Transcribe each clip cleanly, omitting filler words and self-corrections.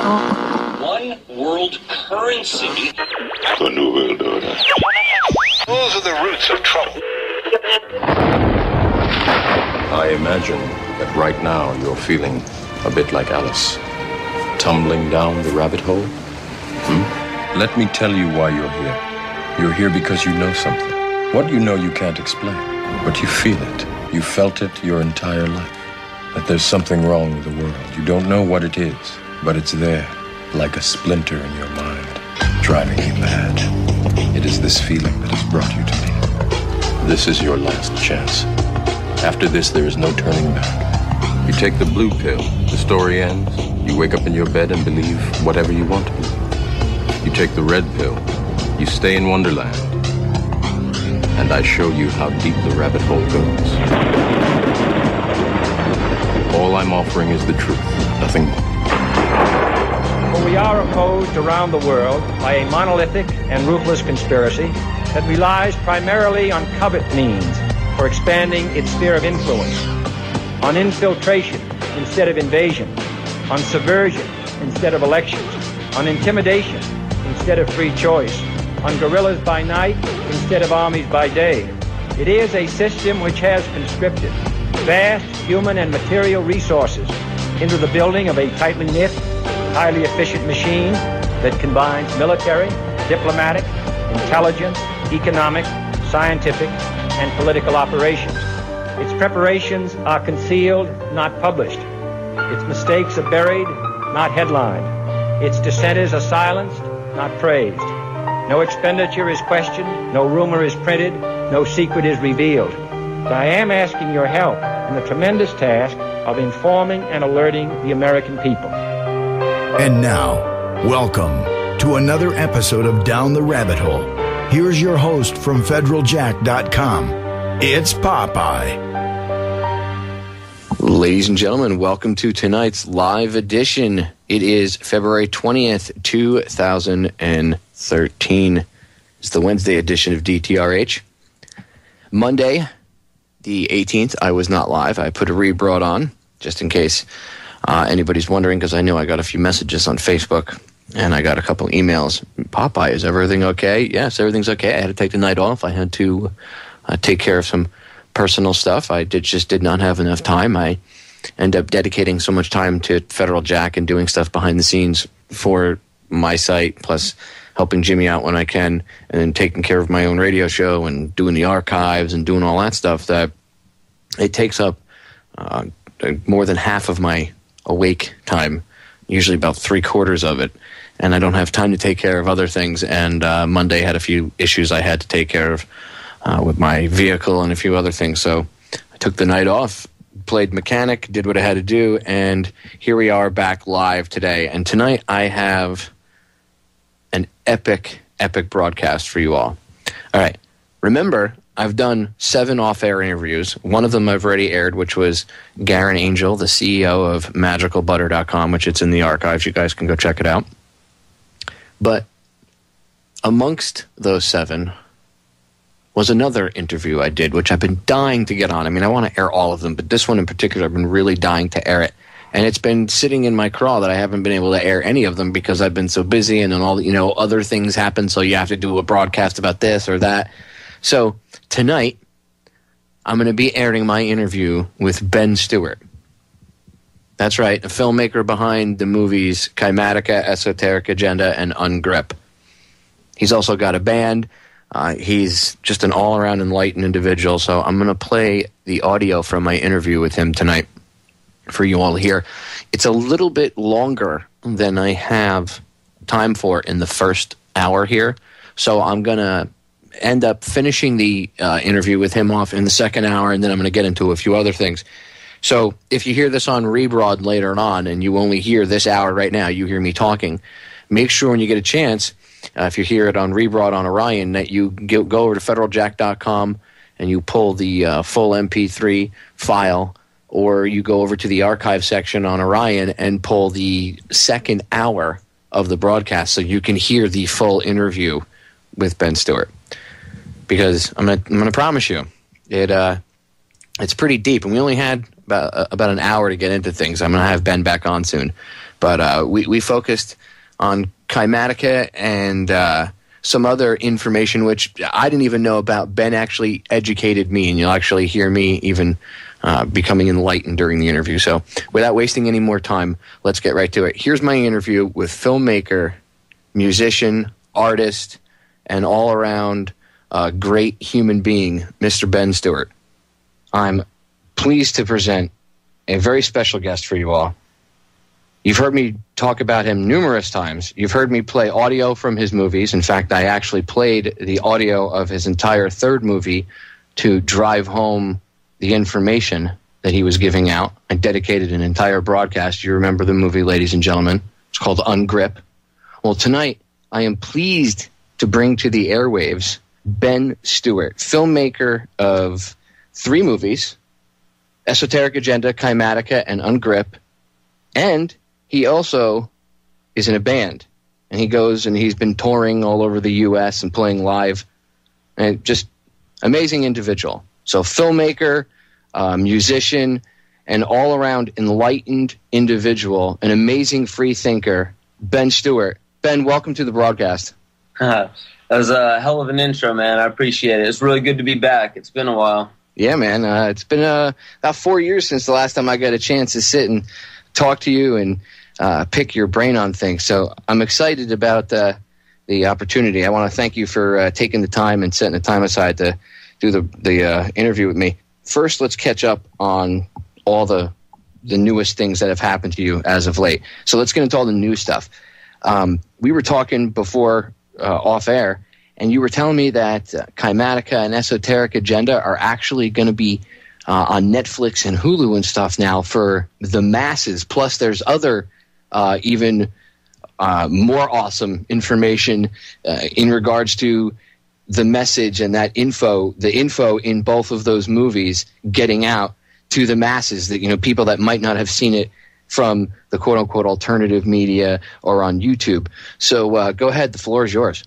One world currency. The New World Order. Those are the roots of trouble. I imagine that right now you're feeling a bit like Alice, tumbling down the rabbit hole. Let me tell you why you're here. You're here because you know something. What you know you can't explain, but you feel it. You felt it your entire life. That there's something wrong with the world. You don't know what it is, but it's there, like a splinter in your mind, driving you mad. It is this feeling that has brought you to me. This is your last chance. After this, there is no turning back. You take the blue pill, the story ends. You wake up in your bed and believe whatever you want to believe. You take the red pill, you stay in Wonderland, and I show you how deep the rabbit hole goes. All I'm offering is the truth, nothing more. For we are opposed around the world by a monolithic and ruthless conspiracy that relies primarily on covert means for expanding its sphere of influence, on infiltration instead of invasion, on subversion instead of elections, on intimidation instead of free choice, on guerrillas by night instead of armies by day. It is a system which has conscripted vast human and material resources into the building of a tightly knit, highly efficient machine that combines military, diplomatic, intelligence, economic, scientific, and political operations. Its preparations are concealed, not published. Its mistakes are buried, not headlined. Its dissenters are silenced, not praised. No expenditure is questioned, no rumor is printed, no secret is revealed. But I am asking your help in the tremendous task of informing and alerting the American people. And now, welcome to another episode of Down the Rabbit Hole. Here's your host from federaljack.com. It's Popeye. Ladies and gentlemen, welcome to tonight's live edition. It is February 20th, 2013. It's the Wednesday edition of DTRH. Monday, the 18th, I was not live. I put a rebroad on, just in case anybody's wondering, because I know I got a few messages on Facebook, and I got a couple emails. Popeye, is everything okay? Yes, everything's okay. I had to take the night off. I had to take care of some personal stuff. I just did not have enough time. I end up dedicating so much time to Federal Jack and doing stuff behind the scenes for my site, plus helping Jimmy out when I can, and then taking care of my own radio show and doing the archives and doing all that stuff, that it takes up more than half of my awake time, usually about 3/4 of it, and I don't have time to take care of other things. And Monday had a few issues I had to take care of with my vehicle and a few other things, so I took the night off, played mechanic, did what I had to do, and here we are back live today. And tonight I have an epic broadcast for you all. All right, remember, I've done 7 off-air interviews. One of them I've already aired, which was Garen Angel, the CEO of magicalbutter.com, which it's in the archives. You guys can go check it out. But amongst those 7 was another interview I did, which I've been dying to get on. I mean, I want to air all of them, but this one in particular, I've been really dying to air it. And it's been sitting in my crawl that I haven't been able to air any of them because I've been so busy, and then all, other things happen, so you have to do a broadcast about this or that. So tonight, I'm going to be airing my interview with Ben Stewart. That's right, a filmmaker behind the movies KYMATICA, ESOTERIC AGENDA, and UNGRIP. He's also got a band. He's just an all-around enlightened individual, so I'm going to play the audio from my interview with him tonight for you all here. It's a little bit longer than I have time for in the first hour here, so I'm going to end up finishing the interview with him off in the second hour, and then I'm going to get into a few other things. So if you hear this on rebroad later on and you only hear this hour right now, you hear me talking, make sure when you get a chance, if you hear it on rebroad on Orion, that you go over to federaljack.com and you pull the full MP3 file, or you go over to the archive section on Orion and pull the second hour of the broadcast so you can hear the full interview with Ben Stewart. Because I'm gonna promise you, it's pretty deep, and we only had about an hour to get into things. I'm going to have Ben back on soon. But we focused on KYMATICA and some other information which I didn't even know about. Ben actually educated me, and you'll actually hear me even becoming enlightened during the interview. So without wasting any more time, let's get right to it. Here's my interview with filmmaker, musician, artist, and all-around great human being, Mr. Ben Stewart. I'm pleased to present a very special guest for you all. You've heard me talk about him numerous times. You've heard me play audio from his movies. In fact, I actually played the audio of his entire third movie to drive home the information that he was giving out. I dedicated an entire broadcast. You remember the movie, ladies and gentlemen. It's called UNGRIP. Well, tonight, I am pleased to bring to the airwaves Ben Stewart, filmmaker of 3 movies, ESOTERIC AGENDA, KYMATICA, and UNGRIP, and he also is in a band, and he goes and he's been touring all over the U.S. and playing live, and just amazing individual. So filmmaker, musician, and all-around enlightened individual, an amazing free thinker, Ben Stewart. Ben, welcome to the broadcast. That was a hell of an intro, man. I appreciate it. It's really good to be back. It's been a while. Yeah, man. It's been about 4 years since the last time I got a chance to sit and talk to you and pick your brain on things. So I'm excited about the opportunity. I want to thank you for taking the time and setting the time aside to do the interview with me. First, let's catch up on all the newest things that have happened to you as of late. So let's get into all the new stuff. We were talking before off air, and you were telling me that KYMATICA and ESOTERIC AGENDA are actually going to be on Netflix and Hulu and stuff now for the masses. Plus, there's other even more awesome information in regards to the message and the info in both of those movies getting out to the masses, that people that might not have seen it from the quote-unquote alternative media or on YouTube. So go ahead, the floor is yours.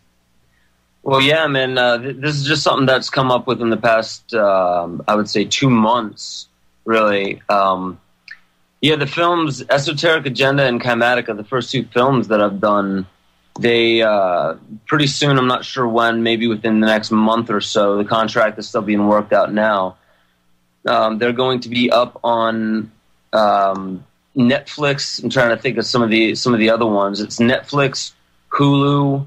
Well, yeah, man, this is just something that's come up within the past, I would say, 2 months, really. The films, ESOTERIC AGENDA and KYMATICA, the first 2 films that I've done, they, pretty soon, I'm not sure when, maybe within the next month or so, the contract is still being worked out now. They're going to be up on Netflix. I'm trying to think of some of the other ones. It's Netflix, Hulu,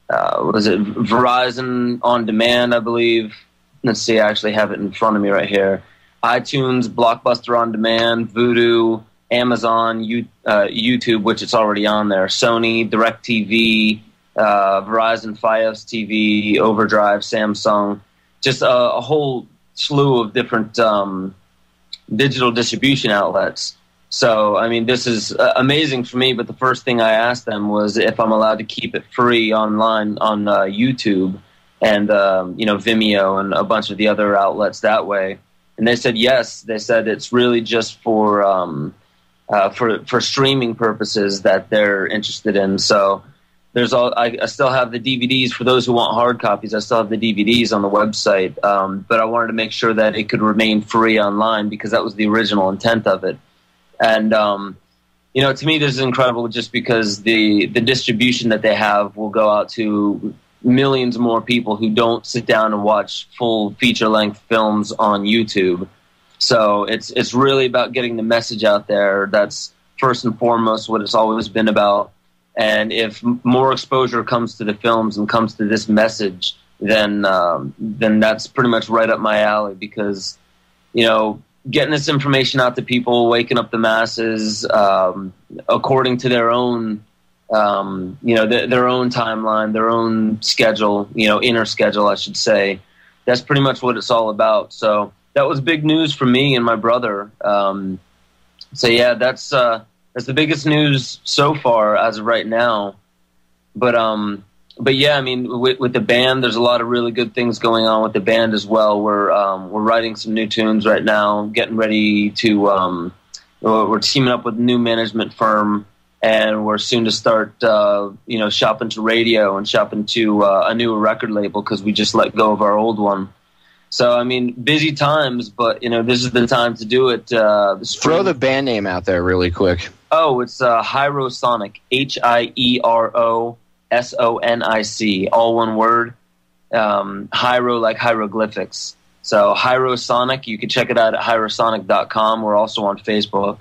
what is it? Verizon On Demand, I believe. Let's see, I actually have it in front of me right here. iTunes, Blockbuster On Demand, Vudu, Amazon, YouTube, which it's already on there, Sony, DirecTV, Verizon, Fios TV, Overdrive, Samsung, just a whole slew of different digital distribution outlets. So, I mean, this is amazing for me, but the first thing I asked them was if I'm allowed to keep it free online on YouTube and, Vimeo and a bunch of the other outlets that way. And they said yes. They said it's really just for streaming purposes that they're interested in. So I still have the DVDs for those who want hard copies. I still have the DVDs on the website, but I wanted to make sure that it could remain free online because that was the original intent of it. And, to me, this is incredible just because the distribution that they have will go out to millions more people who don't sit down and watch full feature-length films on YouTube. So it's really about getting the message out there. That's first and foremost what it's always been about. And if more exposure comes to the films and comes to this message, then that's pretty much right up my alley because, getting this information out to people, waking up the masses, according to their own, their own timeline, their own schedule, inner schedule, I should say. That's pretty much what it's all about. So that was big news for me and my brother. So yeah, that's the biggest news so far as of right now. But yeah, I mean, with the band, there's a lot of really good things going on with the band as well. We're writing some new tunes right now, getting ready to. We're teaming up with a new management firm, and we're soon to start, shopping to radio and shopping to a new record label because we just let go of our old one. So, I mean, busy times, but, this is the time to do it. Throw the band name out there really quick. Oh, it's Hierosonic, HIEROSONIC, all one word. Hiero like hieroglyphics. So Hierosonic, you can check it out at hierosonic.com. We're also on Facebook.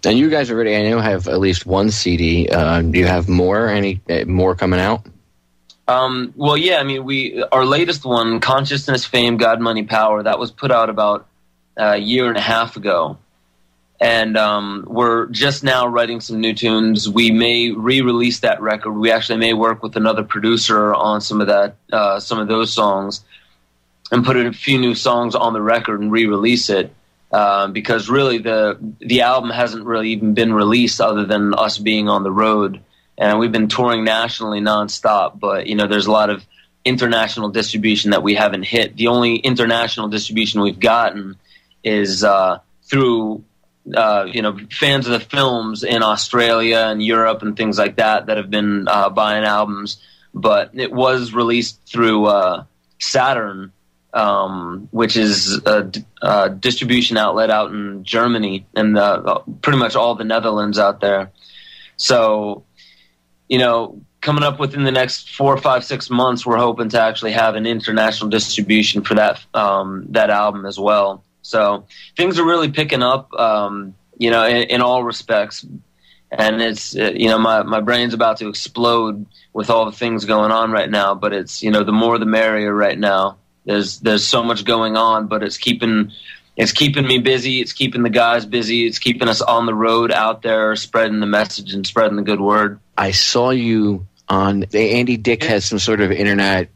And you guys already, I know, have at least one CD. Do you have more? Any more coming out? Well, yeah, I mean, our latest one, Consciousness, Fame, God, Money, Power, that was put out about a year and a half ago. And we're just now writing some new tunes. We may re-release that record. We actually may work with another producer on some of those songs and put a few new songs on the record and re-release it. Because really the album hasn't really even been released other than us being on the road. And we've been touring nationally nonstop, but, there's a lot of international distribution that we haven't hit. The only international distribution we've gotten is through, fans of the films in Australia and Europe and things like that have been buying albums. But it was released through Saturn, which is a distribution outlet out in Germany and pretty much all the Netherlands out there. So, coming up within the next 4, 5, 6 months, we're hoping to actually have an international distribution for that album as well. So things are really picking up, in all respects. And it's, my brain's about to explode with all the things going on right now. But it's, the more the merrier right now. There's so much going on, but it's keeping me busy. It's keeping the guys busy. It's keeping us on the road out there, spreading the message and spreading the good word. I saw you on Andy Dick has some sort of internet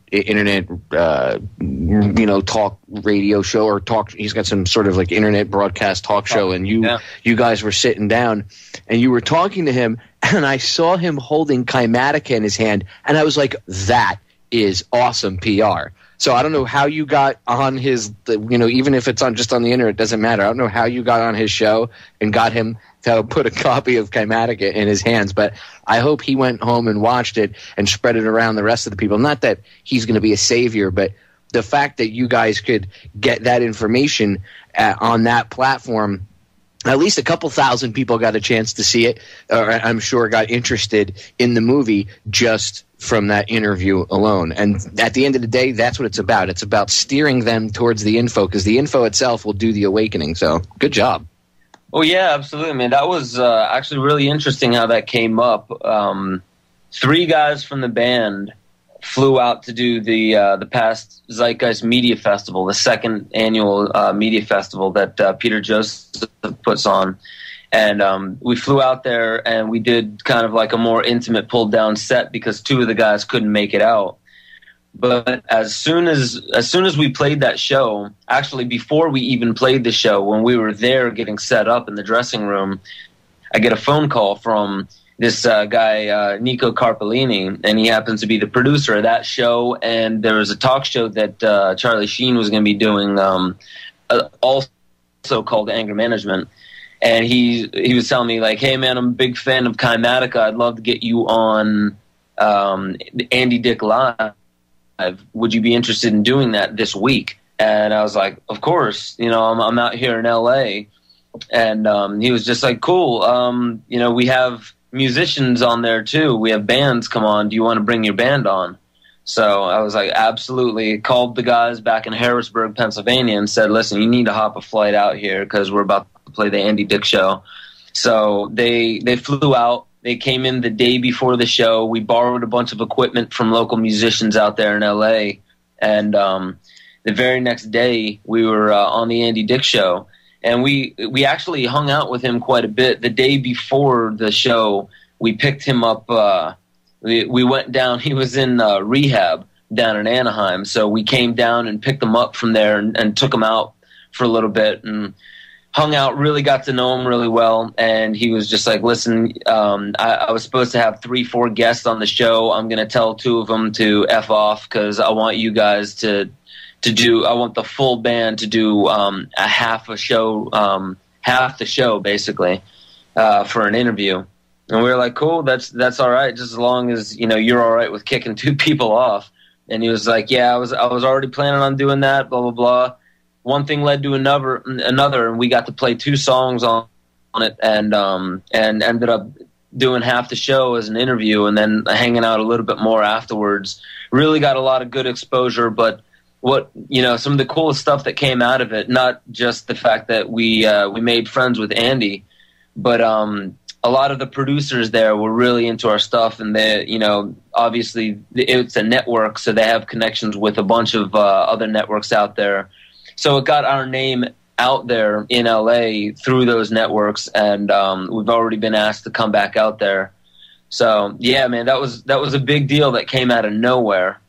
talk radio show or talk. He's got some sort of like internet broadcast talk show, and you guys were sitting down and you were talking to him, and I saw him holding KYMATICA in his hand, and I was like, that is awesome PR. So I don't know how you got on his, even if it's just on the internet, it doesn't matter. I don't know how you got on his show and got him to put a copy of KYMATICA in his hands, but I hope he went home and watched it and spread it around the rest of the people. Not that he's going to be a savior, but the fact that you guys could get that information on that platform, at least a couple thousand people got a chance to see it, or I'm sure got interested in the movie just from that interview alone. And at the end of the day, that's what it's about. It's about steering them towards the info, because the info itself will do the awakening. So good job. Oh, yeah, absolutely, man. That was actually really interesting how that came up. 3 guys from the band flew out to do the past Zeitgeist Media Festival, the second annual media festival that Peter Joseph puts on. And we flew out there and we did kind of like a more intimate pulled down set because 2 of the guys couldn't make it out. But as soon as we played that show, actually before we even played the show, when we were there getting set up in the dressing room, I get a phone call from this guy, Nico Carpolini, and he happens to be the producer of that show. And there was a talk show that Charlie Sheen was going to be doing, also called Anger Management. And he was telling me, like, hey, man, I'm a big fan of KYMATICA. I'd love to get you on Andy Dick Live. Would you be interested in doing that this week? And I was like, of course. I'm out here in L.A. And he was just like, cool. We have musicians on there, too. We have bands come on. Do you want to bring your band on? So I was like, absolutely. Called the guys back in Harrisburg, Pennsylvania, and said, listen, you need to hop a flight out here because we're about to play the Andy Dick show. So they flew out. They came in the day before the show. We borrowed a bunch of equipment from local musicians out there in L.A. And the very next day, we were on the Andy Dick show. And we actually hung out with him quite a bit. The day before the show, we picked him up. We went down. He was in rehab down in Anaheim. So we came down and picked him up from there and took him out for a little bit and hung out, really got to know him really well. And he was just like, listen, I was supposed to have 3-4 guests on the show. I'm going to tell 2 of them to F off because I want you guys to do, I want the full band to do a half the show basically for an interview. And we were like, cool, that's all right, just as long as, you're all right with kicking 2 people off. And he was like, yeah, I was already planning on doing that, blah, blah, blah. One thing led to another, and we got to play 2 songs on it, and ended up doing half the show as an interview and then hanging out a little bit more afterwards. Really got a lot of good exposure, but some of the coolest stuff that came out of it, not just the fact that we made friends with Andy, but a lot of the producers there were really into our stuff, and they, obviously it's a network, so they have connections with a bunch of other networks out there. So it got our name out there in LA through those networks, and we've already been asked to come back out there. So yeah, man, that was a big deal that came out of nowhere.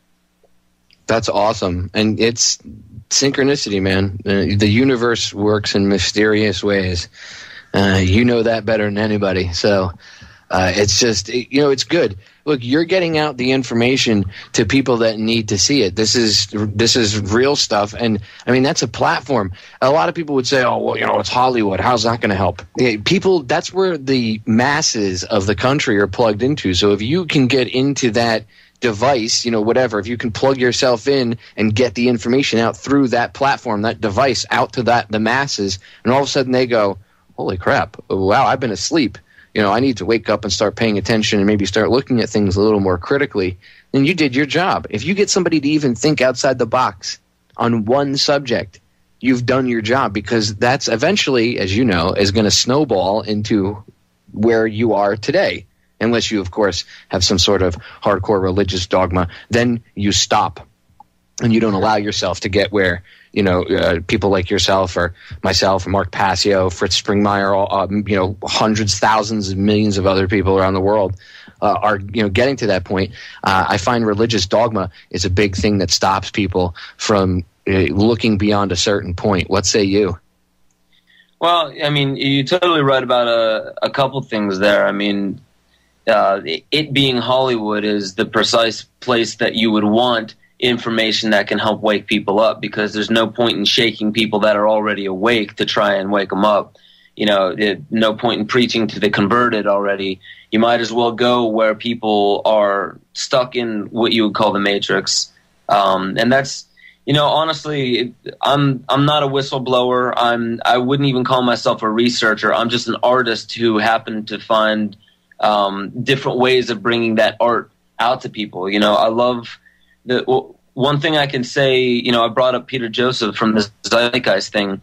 That's awesome, and it's synchronicity, man. The universe works in mysterious ways. You know that better than anybody. So it's just, it's good. Look, you're getting out the information to people that need to see it. This is real stuff. And I mean, that's a platform. A lot of people would say, oh, well, it's Hollywood. How's that going to help? People, that's where the masses of the country are plugged into. So if you can get into that device, whatever, if you can plug yourself in and get the information out through that platform, that device out to the masses, and all of a sudden they go, holy crap, wow, I've been asleep. I need to wake up and start paying attention and maybe start looking at things a little more critically. Then you did your job. If you get somebody to even think outside the box on one subject, you've done your job, because that's eventually, as you know, is going to snowball into where you are today. Unless you, of course, have some sort of hardcore religious dogma, then you stop and you don't allow yourself to get where people like yourself or myself or Mark Passio, Fritz Springmeier, hundreds, thousands, millions of other people around the world are getting to that point. I find religious dogma is a big thing that stops people from looking beyond a certain point. What say you? Well, I mean, you're totally right about a couple things there. I mean, it being Hollywood is the precise place that you would want information that can help wake people up, because there's no point in shaking people that are already awake to try and wake them up. No point in preaching to the converted already. You might as well go where people are stuck in what you would call the matrix. And that's, honestly, I'm not a whistleblower. I wouldn't even call myself a researcher. I'm just an artist who happened to find different ways of bringing that art out to people. I love one thing I can say, I brought up Peter Joseph from the Zeitgeist thing.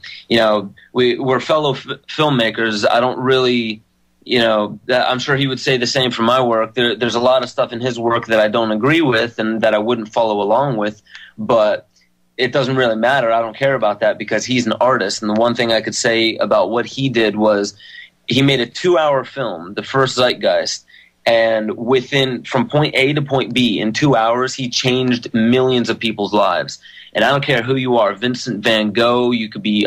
We're fellow filmmakers. I don't really, I'm sure he would say the same for my work. There's a lot of stuff in his work that I don't agree with and that I wouldn't follow along with, but it doesn't really matter. I don't care about that because he's an artist. And the one thing I could say about what he did was he made a 2-hour film, the first Zeitgeist. And from point A to point B in 2 hours, he changed millions of people's lives. And I don't care who you are, Vincent van Gogh, you could be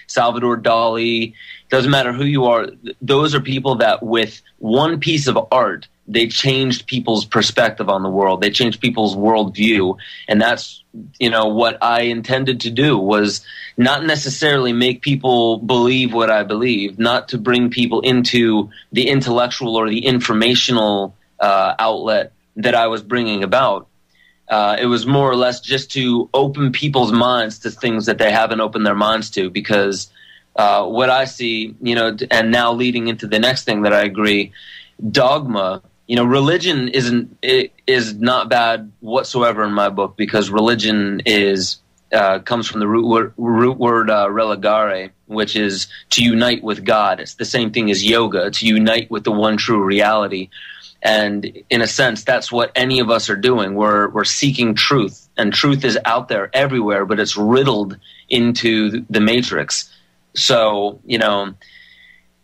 Salvador Dali, doesn't matter who you are. Those are people that with one piece of art, they changed people's perspective on the world. They changed people's worldview. And that's, what I intended to do, was not necessarily make people believe what I believe, not to bring people into the intellectual or the informational outlet that I was bringing about. It was more or less just to open people's minds to things that they haven't opened their minds to, because what I see, and now leading into the next thing that I agree, dogma, religion is not bad whatsoever in my book, because religion comes from the root word religare, which is to unite with God. It's the same thing as yoga, to unite with the one true reality. And in a sense, that's what any of us are doing. We're seeking truth, and truth is out there everywhere, but it's riddled into the matrix. So,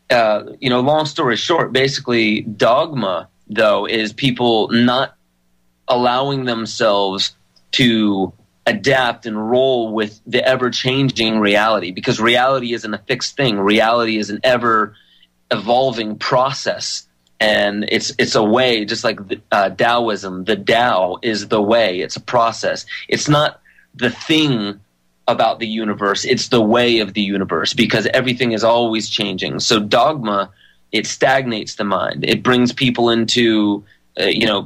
long story short, basically dogma, though, is people not allowing themselves to adapt and roll with the ever-changing reality, because reality isn't a fixed thing. Reality is an ever-evolving process, and it's a way, just like Taoism. The Tao is the way. It's a process. It's not the thing about the universe. It's the way of the universe, because everything is always changing. So dogma, it stagnates the mind. It brings people into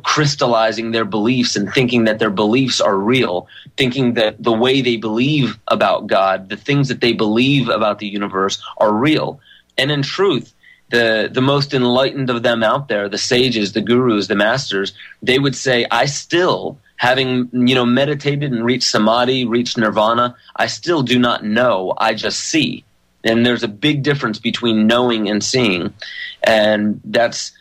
crystallizing their beliefs and thinking that their beliefs are real, thinking that the way they believe about God, the things that they believe about the universe are real. And in truth, the most enlightened of them out there, the sages, the gurus, the masters, they would say, I still, having meditated and reached samadhi, reached nirvana, I still do not know, I just see. And there's a big difference between knowing and seeing. And that's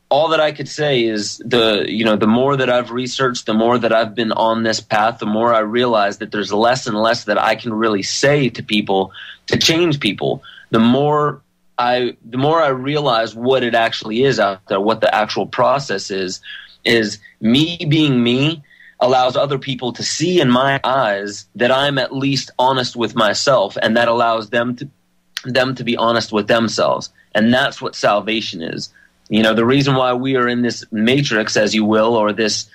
all that I could say. Is the more that I've researched, the more that I've been on this path, the more I realize that there's less and less that I can really say to people to change people. The more I realize what it actually is out there, what the actual process is me being me allows other people to see in my eyes that I'm at least honest with myself, and that allows them to be honest with themselves. And that's what salvation is. The reason why we are in this matrix, as you will, or this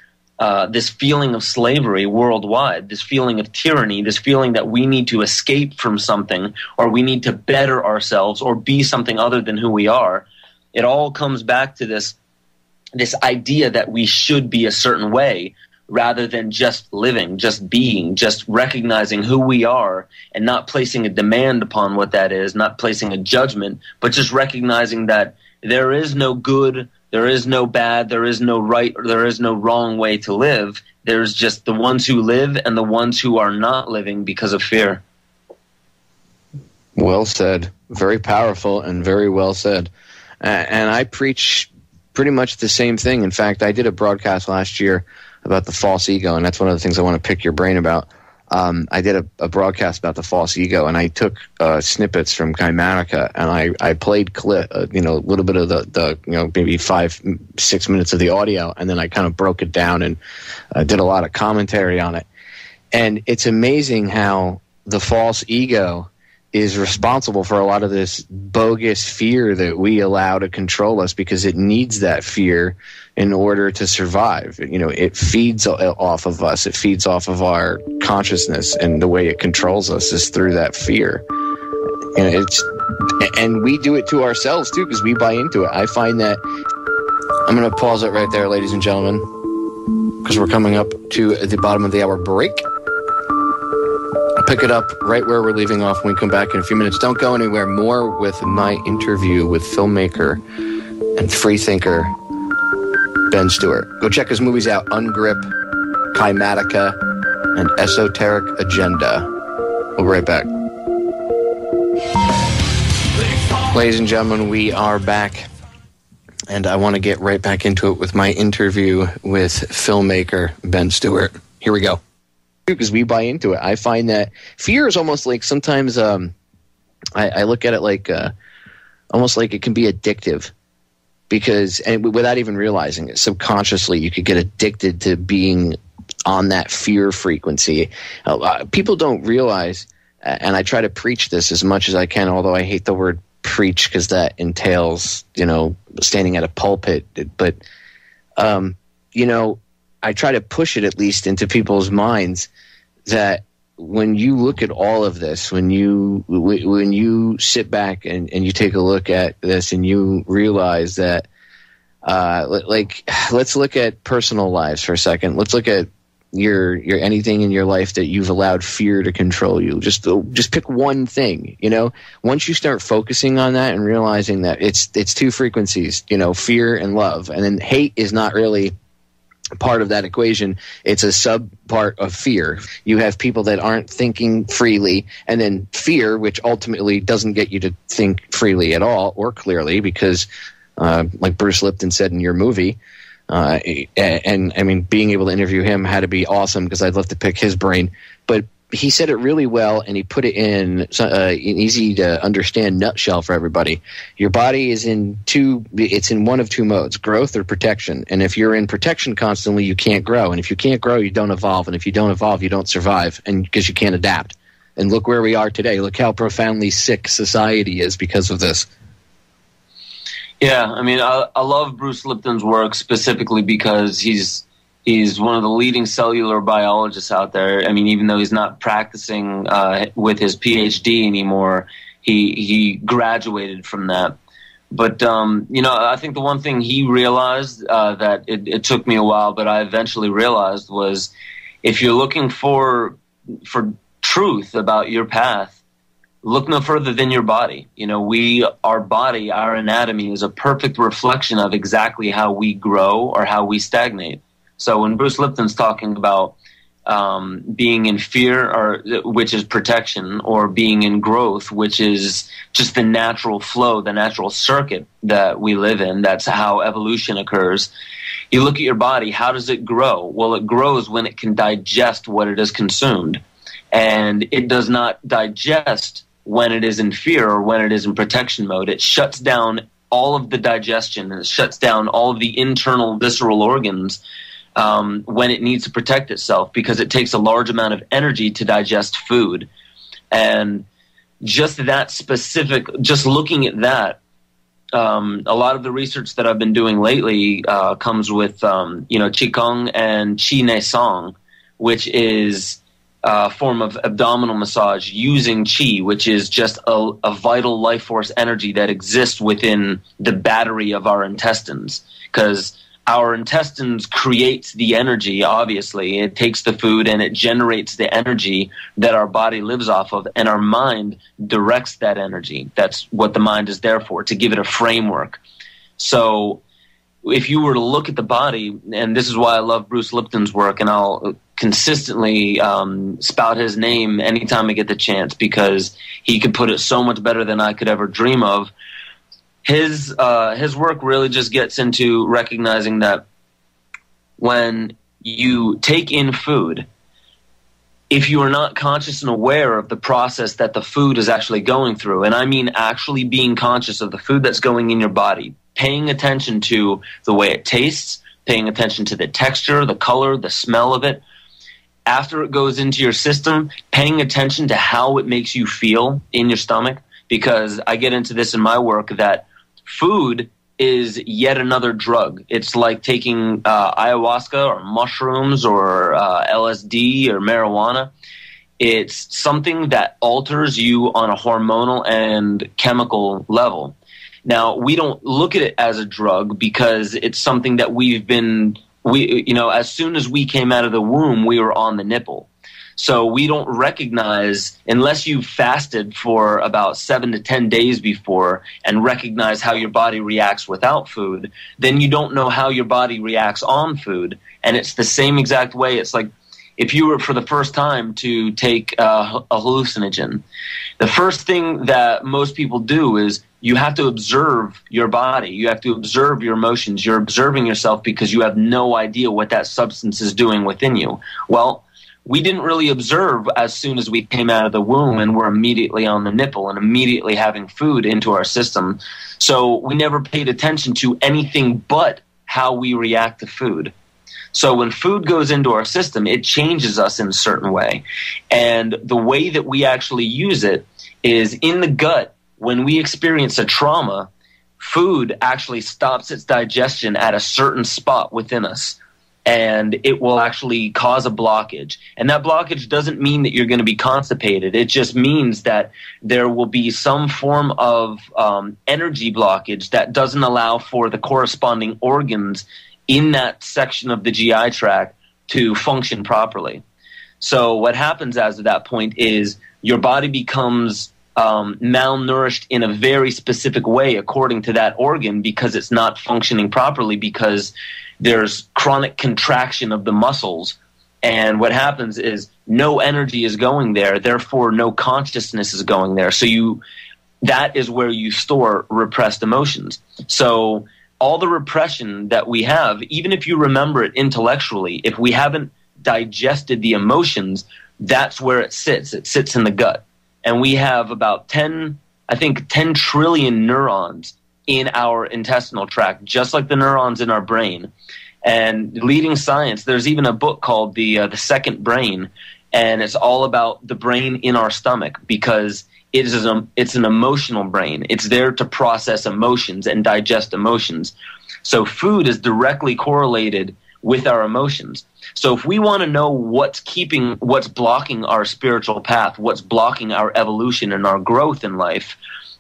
feeling of slavery worldwide, this feeling of tyranny, this feeling that we need to escape from something, or we need to better ourselves, or be something other than who we are, it all comes back to this idea that we should be a certain way, rather than just living, just being, just recognizing who we are, and not placing a demand upon what that is, not placing a judgment, but just recognizing that there is no good, there is no bad, there is no right, or there is no wrong way to live. There's just the ones who live and the ones who are not living because of fear. Well said. Very powerful and very well said. And I preach pretty much the same thing. In fact, I did a broadcast last year about the false ego, and that's one of the things I want to pick your brain about. I did a broadcast about the false ego, and I took snippets from KYMATICA, and I played a little bit of the maybe 5-6 minutes of the audio, and then I kind of broke it down and did a lot of commentary on it. And it's amazing how the false ego is responsible for a lot of this bogus fear that we allow to control us, because it needs that fear in order to survive. It feeds off of us. It feeds off of our consciousness, and the way it controls us is through that fear. And we do it to ourselves too, because we buy into it. I find that I'm going to pause it right there, ladies and gentlemen, because we're coming up to the bottom of the hour break. I'll pick it up right where we're leaving off when we come back in a few minutes. Don't go anywhere. More with my interview with filmmaker and freethinker Ben Stewart. Go check his movies out: UNGRIP, KYMATICA, and ESOTERIC AGENDA. We'll be right back. Ladies and gentlemen, we are back, and I want to get right back into it with my interview with filmmaker Ben Stewart. Here we go. Because we buy into it. I find that fear is almost like sometimes I look at it like almost like it can be addictive, because, and without even realizing it, subconsciously you could get addicted to being on that fear frequency. People don't realize, and I try to preach this as much as I can, although I hate the word preach because that entails, standing at a pulpit, but I try to push it at least into people's minds that when you look at all of this, when you sit back and you take a look at this and you realize that, let's look at personal lives for a second. Let's look at your anything in your life that you've allowed fear to control you. Just pick one thing. Once you start focusing on that and realizing that it's two frequencies, fear and love, and then hate is not really part of that equation. It's a sub part of fear. You have people that aren't thinking freely, and then fear, which ultimately doesn't get you to think freely at all or clearly, because like Bruce Lipton said in your movie, and I mean, being able to interview him had to be awesome, because I'd love to pick his brain, but he said it really well, and he put it in an easy to understand nutshell for everybody. Your body is it's in one of two modes: growth or protection. And if you're in protection constantly, you can't grow. And if you can't grow, you don't evolve. And if you don't evolve, you don't survive, and because you can't adapt. And look where we are today. Look how profoundly sick society is because of this. Yeah, I mean, I love Bruce Lipton's work specifically because he's one of the leading cellular biologists out there. I mean, even though he's not practicing with his PhD anymore, he graduated from that. But, I think the one thing he realized that it took me a while, but I eventually realized was if you're looking for truth about your path, look no further than your body. Our body, our anatomy is a perfect reflection of exactly how we grow or how we stagnate. So when Bruce Lipton's talking about being in fear, which is protection, or being in growth, which is just the natural flow, the natural circuit that we live in, that's how evolution occurs. You look at your body, how does it grow? Well, it grows when it can digest what it has consumed. And it does not digest when it is in fear or when it is in protection mode. It shuts down all of the digestion, and it shuts down all of the internal visceral organs when it needs to protect itself, because it takes a large amount of energy to digest food. And just looking at that, a lot of the research that I've been doing lately comes with, Qigong and Qi Ne Song, which is a form of abdominal massage using Qi, which is just a vital life force energy that exists within the battery of our intestines. Because our intestines creates the energy, obviously. It takes the food and it generates the energy that our body lives off of, and our mind directs that energy. That's what the mind is there for, to give it a framework. So if you were to look at the body, and this is why I love Bruce Lipton's work, and I'll consistently spout his name anytime I get the chance, because he could put it so much better than I could ever dream of. His work really just gets into recognizing that when you take in food, if you are not conscious and aware of the process that the food is actually going through, and I mean actually being conscious of the food that's going in your body, paying attention to the way it tastes, paying attention to the texture, the color, the smell of it, after it goes into your system, paying attention to how it makes you feel in your stomach, because I get into this in my work that food is yet another drug. It's like taking ayahuasca or mushrooms or LSD or marijuana. It's something that alters you on a hormonal and chemical level. Now, we don't look at it as a drug because it's something that as soon as we came out of the womb, we were on the nipple. So we don't recognize, unless you've fasted for about 7 to 10 days before and recognize how your body reacts without food, then you don't know how your body reacts on food. And it's the same exact way. It's like if you were for the first time to take a hallucinogen, the first thing that most people do is you have to observe your body. You have to observe your emotions. You're observing yourself because you have no idea what that substance is doing within you. Well, we didn't really observe as soon as we came out of the womb and were immediately on the nipple and immediately having food into our system. So we never paid attention to anything but how we react to food. So when food goes into our system, it changes us in a certain way. And the way that we actually use it is in the gut. When we experience a trauma, food actually stops its digestion at a certain spot within us. And it will actually cause a blockage. And that blockage doesn't mean that you're going to be constipated. It just means that there will be some form of energy blockage that doesn't allow for the corresponding organs in that section of the GI tract to function properly. So what happens as of that point is your body becomes malnourished in a very specific way according to that organ, because it's not functioning properly, because there's chronic contraction of the muscles. And what happens is no energy is going there, therefore no consciousness is going there. So that is where you store repressed emotions. So all the repression that we have, even if you remember it intellectually, if we haven't digested the emotions, that's where it sits. It sits in the gut. And we have about 10 trillion neurons in our intestinal tract, just like the neurons in our brain. And leading science, there's even a book called The Second Brain, and it's all about the brain in our stomach, because it's an emotional brain. It's there to process emotions and digest emotions. So food is directly correlated with our emotions. So if we want to know what's blocking our spiritual path, what's blocking our evolution and our growth in life,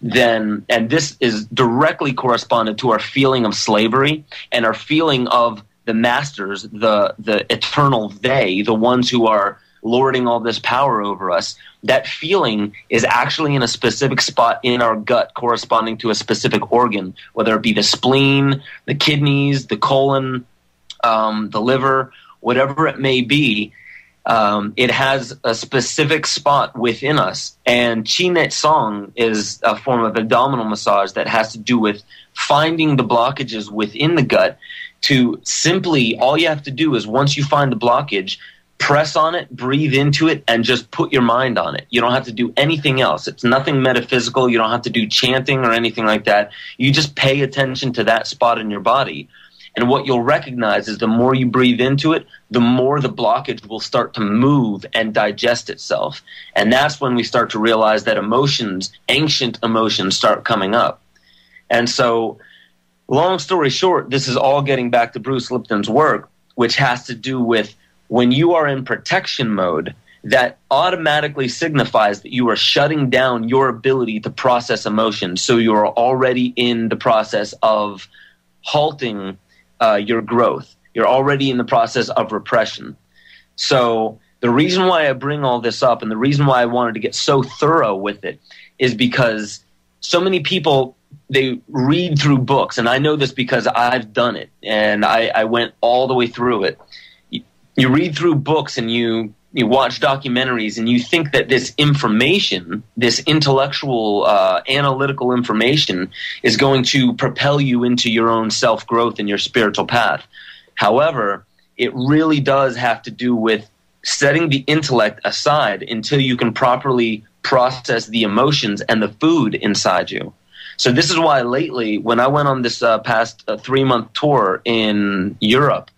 then, and this is directly corresponded to our feeling of slavery and our feeling of the masters, the eternal they, the ones who are lording all this power over us. That feeling is actually in a specific spot in our gut corresponding to a specific organ, whether it be the spleen, the kidneys, the colon, the liver, whatever it may be. It has a specific spot within us. And Chi Net Song is a form of abdominal massage that has to do with finding the blockages within the gut. To simply, all you have to do is, once you find the blockage, press on it, breathe into it, and just put your mind on it. You don't have to do anything else. It's nothing metaphysical. You don't have to do chanting or anything like that. You just pay attention to that spot in your body. And what you'll recognize is the more you breathe into it, the more the blockage will start to move and digest itself. And that's when we start to realize that emotions, ancient emotions, start coming up. And so, long story short, this is all getting back to Bruce Lipton's work, which has to do with when you are in protection mode, that automatically signifies that you are shutting down your ability to process emotions. So you are already in the process of halting your growth. You're already in the process of repression. So the reason why I bring all this up and the reason why I wanted to get so thorough with it is because so many people, they read through books, and I know this because I've done it, and I went all the way through it. You read through books and you watch documentaries, and you think that this information, this intellectual, analytical information, is going to propel you into your own self-growth and your spiritual path. However, it really does have to do with setting the intellect aside until you can properly process the emotions and the food inside you. So this is why lately, when I went on this past 3-month tour in Europe,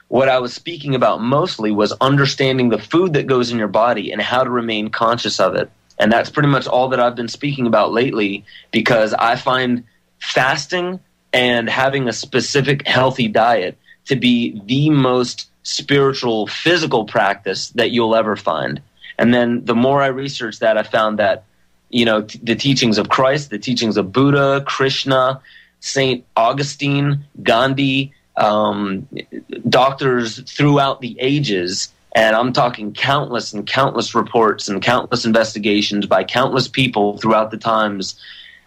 what I was speaking about mostly was understanding the food that goes in your body and how to remain conscious of it. And that's pretty much all that I've been speaking about lately, because I find fasting and having a specific healthy diet to be the most spiritual, physical practice that you'll ever find. And then the more I researched that, I found that, you know, the teachings of Christ, the teachings of Buddha, Krishna, St. Augustine, Gandhi, doctors throughout the ages, and I'm talking countless and countless reports and countless investigations by countless people throughout the times,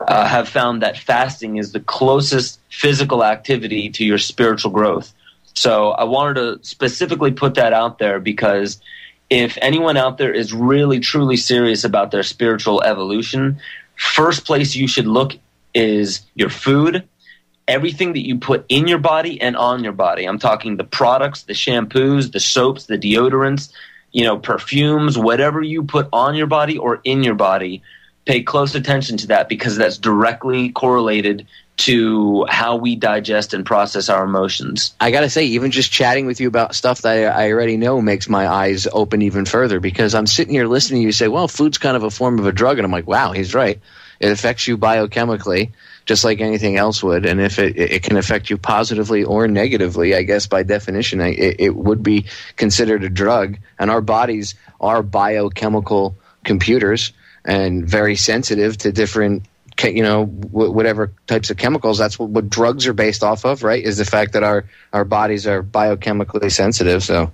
have found that fasting is the closest physical activity to your spiritual growth. So I wanted to specifically put that out there, because if anyone out there is really, truly serious about their spiritual evolution, first place you should look is your food, everything that you put in your body and on your body. I'm talking the products, the shampoos, the soaps, the deodorants, you know, perfumes, whatever you put on your body or in your body. Pay close attention to that, because that's directly correlated to how we digest and process our emotions. I gotta say, even just chatting with you about stuff that I already know makes my eyes open even further, because I'm sitting here listening to you say, well, food's kind of a form of a drug, and I'm like, wow, he's right. It affects you biochemically, just like anything else would, and if it can affect you positively or negatively, I guess by definition, it would be considered a drug, and our bodies are biochemical computers and very sensitive to different, you know, whatever types of chemicals. That's what drugs are based off of, right, is the fact that our bodies are biochemically sensitive. So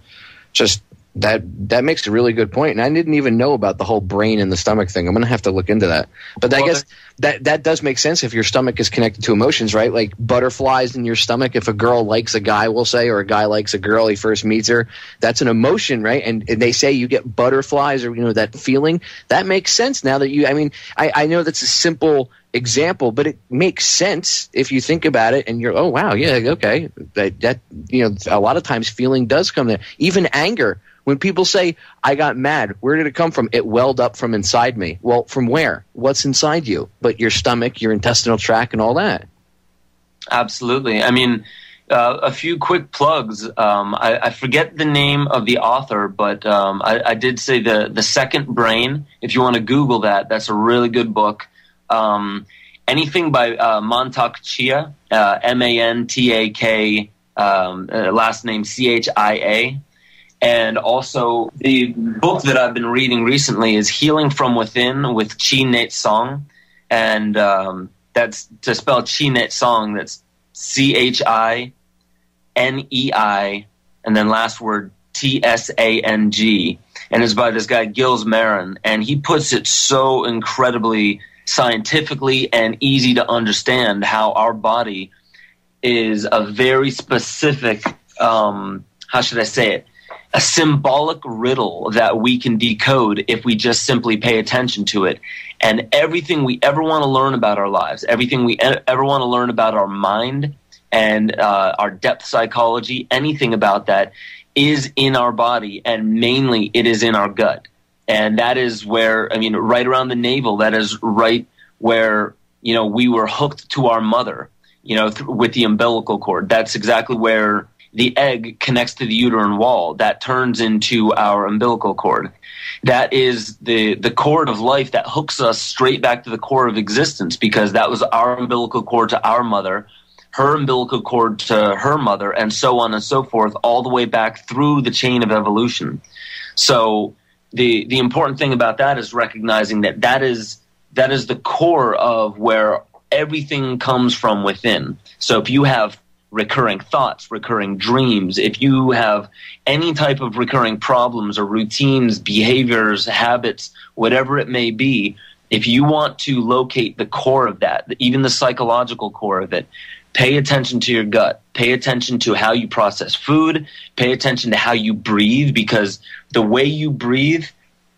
just that makes a really good point. And I didn't even know about the whole brain and the stomach thing. I'm going to have to look into that. But I guess that does make sense if your stomach is connected to emotions, right? Like butterflies in your stomach. If a girl likes a guy, we'll say, or a guy likes a girl, he first meets her, that's an emotion, right? And they say you get butterflies, or, you know, that feeling. That makes sense now that I know that's a simple example, but it makes sense if you think about it, and you're, oh, wow, yeah, okay. That you know, a lot of times feeling does come there. Even anger. When people say, I got mad, where did it come from? It welled up from inside me. Well, from where? What's inside you? But your stomach, your intestinal tract, and all that. Absolutely. I mean, a few quick plugs. I forget the name of the author, but I did say the Second Brain. If you want to Google that, that's a really good book. Anything by Mantak Chia, M-A-N-T-A-K, last name C-H-I-A. And also the book that I've been reading recently is Healing from Within with Chi Net Song. and that's to spell Chinei Song. That's CHINEI, and then last word TSANG, and it's by this guy Gilles Marin, and he puts it so incredibly scientifically and easy to understand how our body is a very specific, how should I say it, a symbolic riddle that we can decode if we just simply pay attention to it. And everything we ever want to learn about our lives, everything we ever want to learn about our mind and our depth psychology, anything about that is in our body, and mainly it is in our gut. And that is where, I mean, right around the navel, that is right where, you know, we were hooked to our mother, you know, with the umbilical cord. That's exactly where the egg connects to the uterine wall. That turns into our umbilical cord. That is the cord of life that hooks us straight back to the core of existence, because that was our umbilical cord to our mother, her umbilical cord to her mother, and so on and so forth, all the way back through the chain of evolution. So the important thing about that is recognizing that is the core of where everything comes from within. So if you have recurring thoughts, recurring dreams, if you have any type of recurring problems or routines, behaviors, habits, whatever it may be, if you want to locate the core of that, even the psychological core of it, pay attention to your gut. Pay attention to how you process food. Pay attention to how you breathe, because the way you breathe,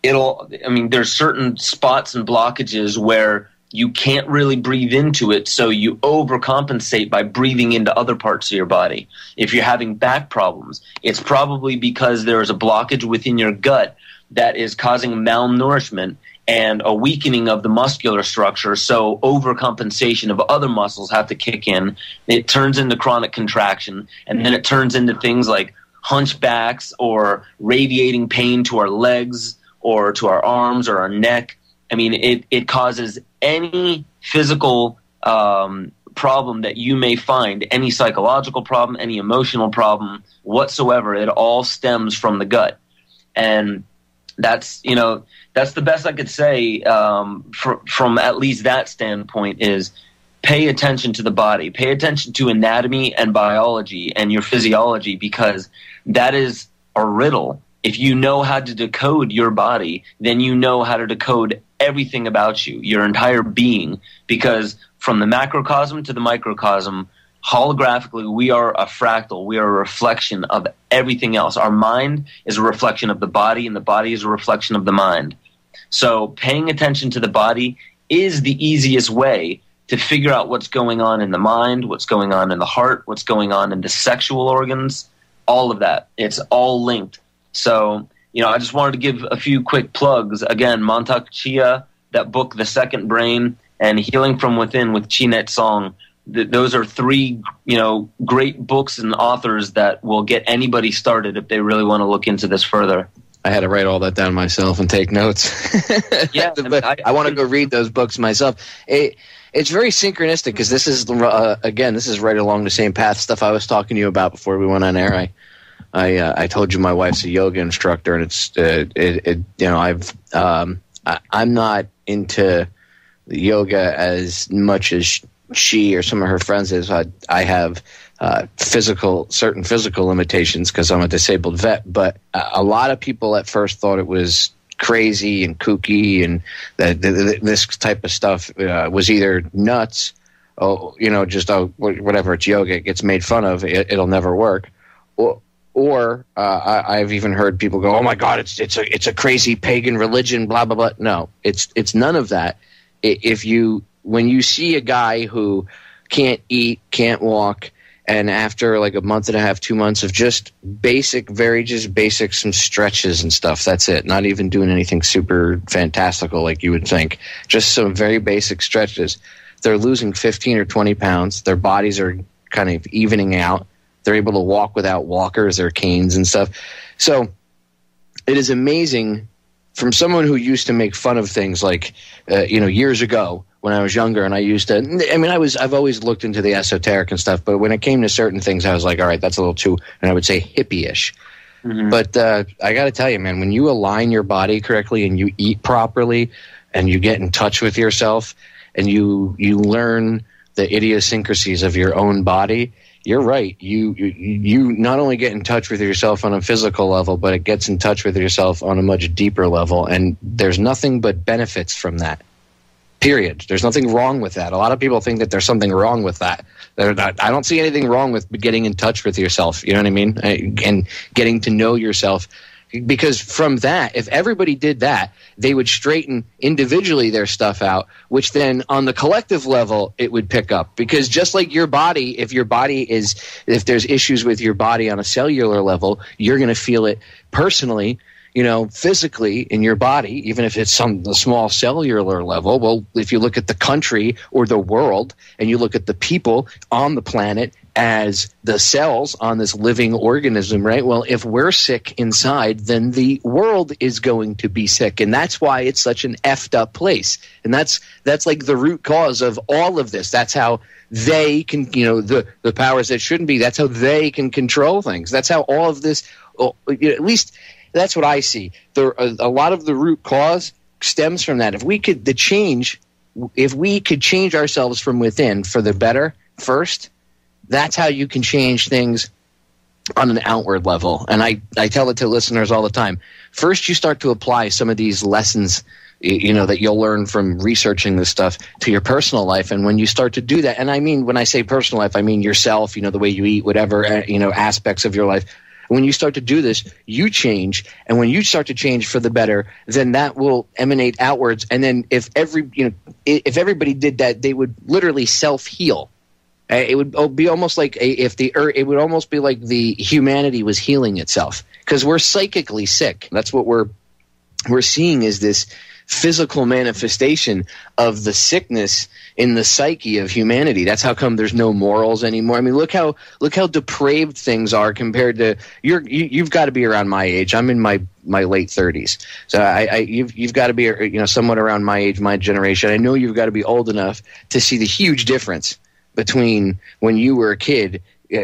there's certain spots and blockages where you can't really breathe into it, so you overcompensate by breathing into other parts of your body. If you're having back problems, it's probably because there is a blockage within your gut that is causing malnourishment and a weakening of the muscular structure, so overcompensation of other muscles have to kick in. It turns into chronic contraction, and then it turns into things like hunchbacks or radiating pain to our legs or to our arms or our neck. I mean, it causes any physical problem that you may find, any psychological problem, any emotional problem whatsoever. It all stems from the gut. And that's the best I could say from at least that standpoint, is pay attention to the body. Pay attention to anatomy and biology and your physiology, because that is a riddle. If you know how to decode your body, then you know how to decode everything about you, your entire being, because from the macrocosm to the microcosm, holographically, we are a fractal. We are a reflection of everything else. Our mind is a reflection of the body, and the body is a reflection of the mind. So paying attention to the body is the easiest way to figure out what's going on in the mind, what's going on in the heart, what's going on in the sexual organs, all of that. It's all linked. So, I just wanted to give a few quick plugs. Again, Mantak Chia, that book, The Second Brain, and Healing from Within with Chinei Song. Those are three, great books and authors that will get anybody started if they really want to look into this further. I had to write all that down myself and take notes. Yeah, but I want to go read those books myself. It's very synchronistic, because this is this is right along the same path stuff I was talking to you about before we went on air. I told you my wife's a yoga instructor, and I'm not into yoga as much as she or some of her friends is. I have certain physical limitations because I'm a disabled vet, but a lot of people at first thought it was crazy and kooky, and that this type of stuff was either nuts, whatever, it's yoga, it gets made fun of, it'll never work, or I've even heard people go, "Oh my God, it's a crazy pagan religion," blah blah blah. No, it's none of that. When you see a guy who can't eat, can't walk, and after like a month and a half, 2 months of just basic some stretches and stuff, that's it. Not even doing anything super fantastical like you would think. Just some very basic stretches. They're losing 15 or 20 pounds. Their bodies are kind of evening out. They're able to walk without walkers or canes and stuff. So it is amazing from someone who used to make fun of things like, years ago when I was younger, and I've always looked into the esoteric and stuff, but when it came to certain things, I was like, all right, that's a little too, and I would say hippie-ish. Mm-hmm. But I got to tell you, man, when you align your body correctly and you eat properly and you get in touch with yourself and you learn the idiosyncrasies of your own body, you're right. You not only get in touch with yourself on a physical level, but it gets in touch with yourself on a much deeper level. And there's nothing but benefits from that. Period. There's nothing wrong with that. A lot of people think that there's something wrong with that. I don't see anything wrong with getting in touch with yourself. You know what I mean? And getting to know yourself. Because from that, if everybody did that, they would straighten individually their stuff out, which then on the collective level, it would pick up. Because just like your body, if there's issues with your body on a cellular level, you're going to feel it personally, physically in your body, even if it's a small cellular level. Well, if you look at the country or the world and you look at the people on the planet as the cells on this living organism, right? Well, if we're sick inside, then the world is going to be sick. And that's why it's such an effed up place. And that's like the root cause of all of this. That's how they can, the powers that shouldn't be, that's how they can control things. That's how all of this, at least that's what I see. A lot of the root cause stems from that. If we could change ourselves from within for the better first, that's how you can change things on an outward level. And I tell it to listeners all the time. First, you start to apply some of these lessons, that you'll learn from researching this stuff to your personal life. And when you start to do that, and I mean, when I say personal life, I mean yourself, the way you eat, whatever, aspects of your life. When you start to do this, you change. And when you start to change for the better, then that will emanate outwards. And then if everybody did that, they would literally self-heal. It would be almost like it would almost be like the humanity was healing itself, because we're psychically sick. That's what we're seeing, is this physical manifestation of the sickness in the psyche of humanity. That's how come there's no morals anymore. I mean, look how depraved things are compared to you've got to be around my age. I'm in my late 30s, so you've got to be somewhat around my age, my generation. I know you've got to be old enough to see the huge difference between when you were a kid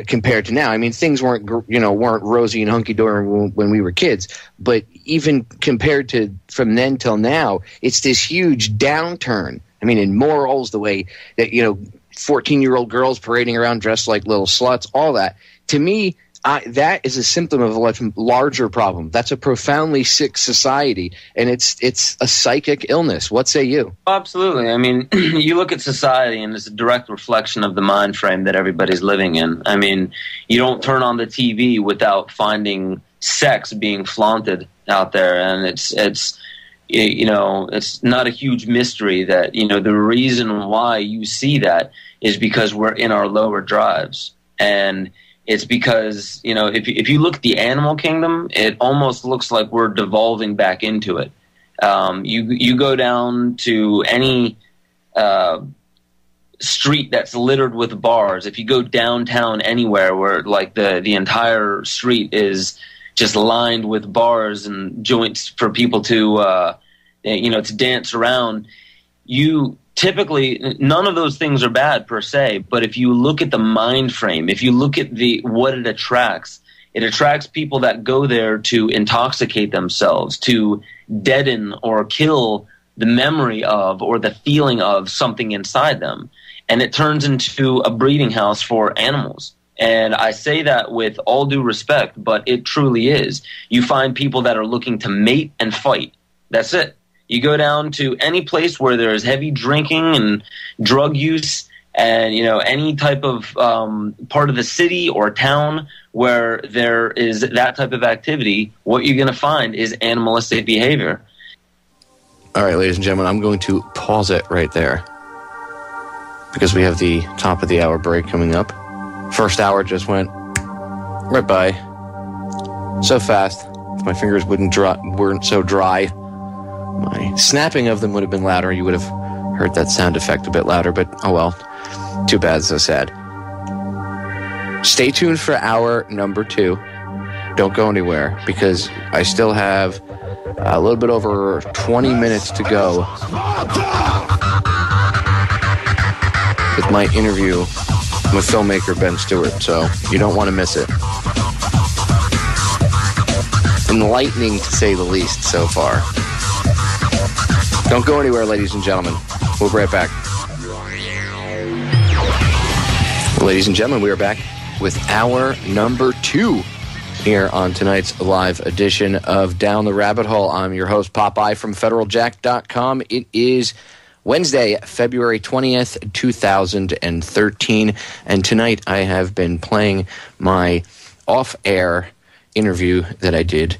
compared to now. I mean, things weren't rosy and hunky-dory when we were kids, but even compared to from then till now, it's this huge downturn. I mean, in morals, the way that 14-year-old girls parading around dressed like little sluts, all that. To me, that is a symptom of a much larger problem. That's a profoundly sick society, and it's a psychic illness. What say you? Absolutely. I mean, you look at society, and it's a direct reflection of the mind frame that everybody's living in. I mean, you don't turn on the TV without finding sex being flaunted out there, and it's not a huge mystery that the reason why you see that is because we're in our lower drives. And it's because, if you look at the animal kingdom, it almost looks like we're devolving back into it. You go down to any street that's littered with bars. If you go downtown anywhere where like the entire street is just lined with bars and joints for people to to dance around, typically, none of those things are bad per se, but if you look at the mind frame, if you look at what it attracts people that go there to intoxicate themselves, to deaden or kill the memory of or the feeling of something inside them. And it turns into a breeding house for animals. And I say that with all due respect, but it truly is. You find people that are looking to mate and fight. That's it. You go down to any place where there is heavy drinking and drug use and, any type of part of the city or town where there is that type of activity, what you're going to find is animalistic behavior. All right, ladies and gentlemen, I'm going to pause it right there because we have the top of the hour break coming up. First hour just went right by so fast. If my fingers weren't so dry, my snapping of them would have been louder. You would have heard that sound effect a bit louder, but oh well. Too bad, so sad. Stay tuned for hour number 2. Don't go anywhere, because I still have a little bit over 20 minutes to go with my interview with filmmaker Ben Stewart, so you don't want to miss it. Enlightening, to say the least, so far. Don't go anywhere, ladies and gentlemen. We'll be right back. Ladies and gentlemen, we are back with hour number 2 here on tonight's live edition of Down the Rabbit Hole. I'm your host, Popeye from FederalJack.com. It is Wednesday, February 20th, 2013, and tonight I have been playing my off-air interview that I did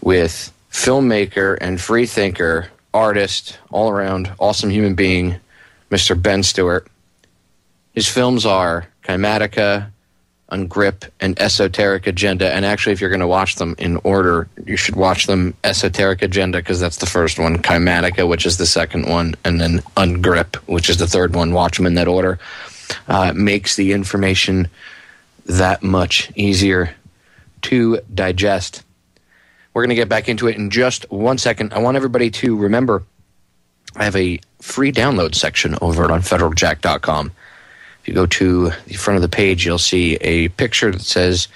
with filmmaker and freethinker, artist, all-around awesome human being, Mr. Ben Stewart. His films are KYMATICA, UNGRIP, and ESOTERIC AGENDA. And actually, if you're going to watch them in order, you should watch them ESOTERIC AGENDA, because that's the first one, KYMATICA, which is the second one, and then UNGRIP, which is the third one. Watch them in that order. It makes the information that much easier to digest. We're going to get back into it in just 1 second. I want everybody to remember I have a free download section over on FederalJack.com. If you go to the front of the page, you'll see a picture that says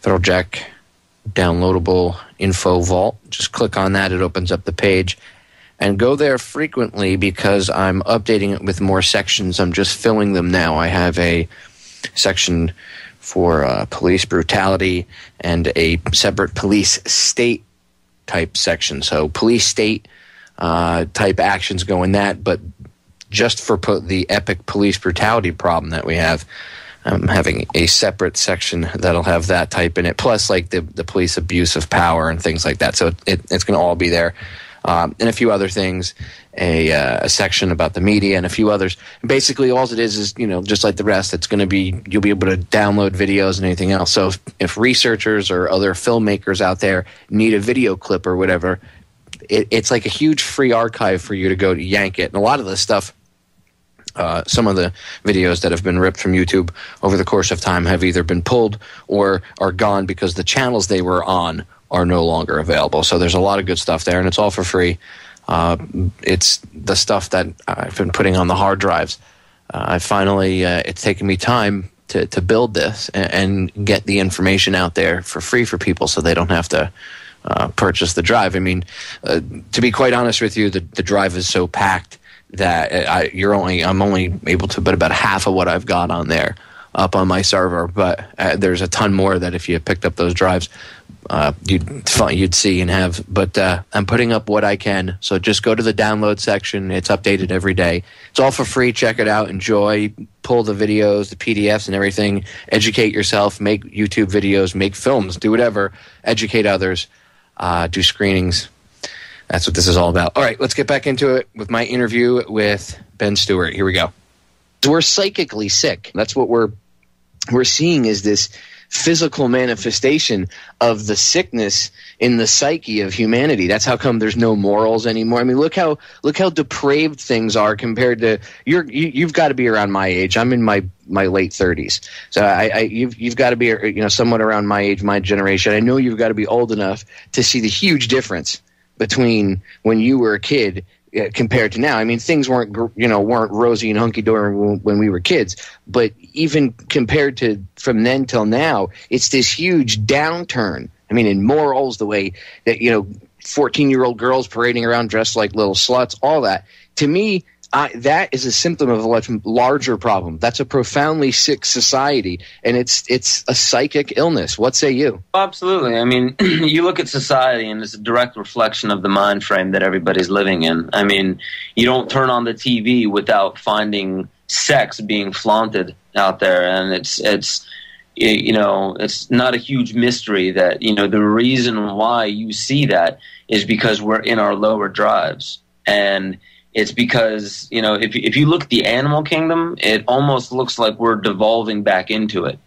Federal Jack Downloadable Info Vault. Just click on that. It opens up the page. And go there frequently because I'm updating it with more sections. I'm just filling them now. I have a section for police brutality and a separate police state type section. So police state type actions go in that, but just for the epic police brutality problem that we have, I'm having a separate section that'll have that type in it, plus like the police abuse of power and things like that. So it's going to all be there. And a few other things, a section about the media and a few others. Basically, all it is, just like the rest, it's going to be, you'll be able to download videos and anything else. So if researchers or other filmmakers out there need a video clip or whatever, it's like a huge free archive for you to go to yank it. And a lot of this stuff, some of the videos that have been ripped from YouTube over the course of time have either been pulled or are gone because the channels they were on are no longer available. So there's a lot of good stuff there, and it's all for free. It's the stuff that I've been putting on the hard drives. I finally, it's taken me time to build this and get the information out there for free for people so they don't have to purchase the drive. I mean, to be quite honest with you, the drive is so packed that I'm only able to put about half of what I've got on there up on my server. But there's a ton more that if you picked up those drives, you'd see and have. But I'm putting up what I can. So just go to the download section. It's updated every day. It's all for free. Check it out. Enjoy. Pull the videos, the PDFs and everything. Educate yourself. Make YouTube videos. Make films. Do whatever. Educate others. Do screenings. That's what this is all about. All right, let's get back into it with my interview with Ben Stewart. Here we go. We're psychically sick. That's what we're seeing, is this physical manifestation of the sickness in the psyche of humanity. That's how come there's no morals anymore. I mean, look how depraved things are compared to you've got to be around my age. I'm in my late 30s. So you've got to be somewhat around my age, my generation. I know you've got to be old enough to see the huge difference between when you were a kid compared to now. I mean, things weren't rosy and hunky-dory when we were kids, but even compared to from then till now, it's this huge downturn. I mean, in morals, the way that 14-year-old girls parading around dressed like little sluts, all that. To me, that is a symptom of a much larger problem. That's a profoundly sick society, and it's a psychic illness. What say you? Absolutely. I mean, you look at society, and it's a direct reflection of the mind frame that everybody's living in. I mean, you don't turn on the TV without finding sex being flaunted out there, and it's not a huge mystery that the reason why you see that is because we're in our lower drives. And it's because, if you look at the animal kingdom, it almost looks like we're devolving back into it.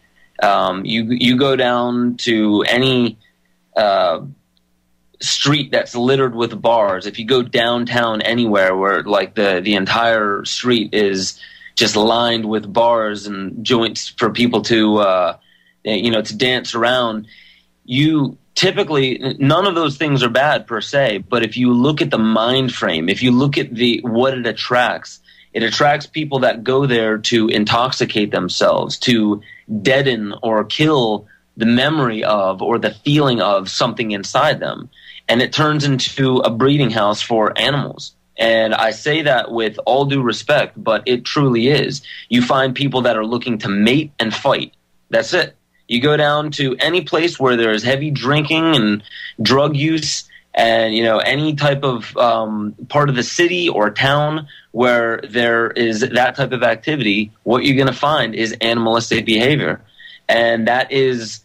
You go down to any street that's littered with bars. If you go downtown anywhere where like the entire street is just lined with bars and joints for people to dance around, typically, none of those things are bad per se, but if you look at the mind frame, if you look at what it attracts people that go there to intoxicate themselves, to deaden or kill the memory of or the feeling of something inside them. And it turns into a breeding house for animals. And I say that with all due respect, but it truly is. You find people that are looking to mate and fight. That's it. You go down to any place where there's heavy drinking and drug use and, you know, any type of part of the city or town where there is that type of activity, what you're going to find is animalistic behavior. And that is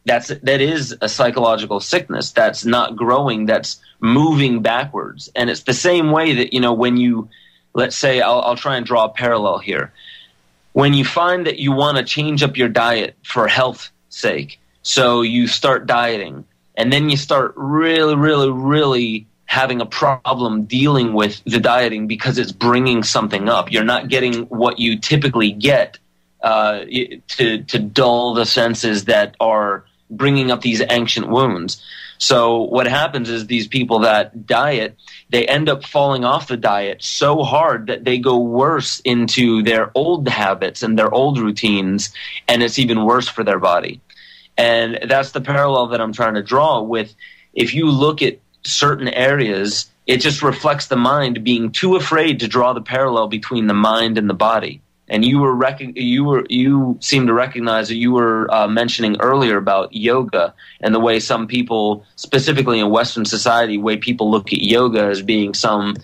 a psychological sickness that's not growing, that's moving backwards. And it's the same way that, you know, when you, let's say, I'll try and draw a parallel here. When you find that you want to change up your diet for health's sake, so you start dieting, and then you start really having a problem dealing with the dieting because it's bringing something up. You're not getting what you typically get to dull the senses that are bringing up these ancient wounds. So what happens is these people that diet, they end up falling off the diet so hard that they go worse into their old habits and their old routines, and it's even worse for their body. And that's the parallel that I'm trying to draw with. If you look at certain areas, it just reflects the mind being too afraid to draw the parallel between the mind and the body. And you seem to recognize that you were mentioning earlier about yoga and the way some people, specifically in Western society, way people look at yoga as being some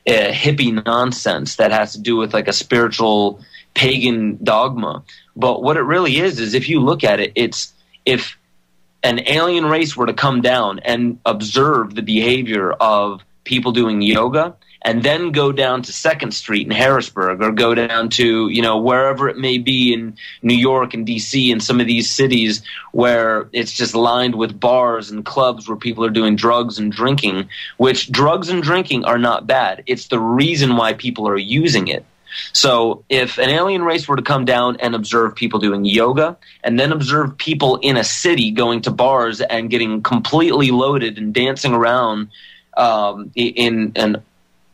hippie nonsense that has to do with like a spiritual pagan dogma. But what it really is if you look at it, it's if an alien race were to come down and observe the behavior of people doing yoga, and then go down to 2nd Street in Harrisburg, or go down to, you know, wherever it may be in New York and D.C. and some of these cities where it's just lined with bars and clubs where people are doing drugs and drinking, which drugs and drinking are not bad. It's the reason why people are using it. So if an alien race were to come down and observe people doing yoga, and then observe people in a city going to bars and getting completely loaded and dancing around in an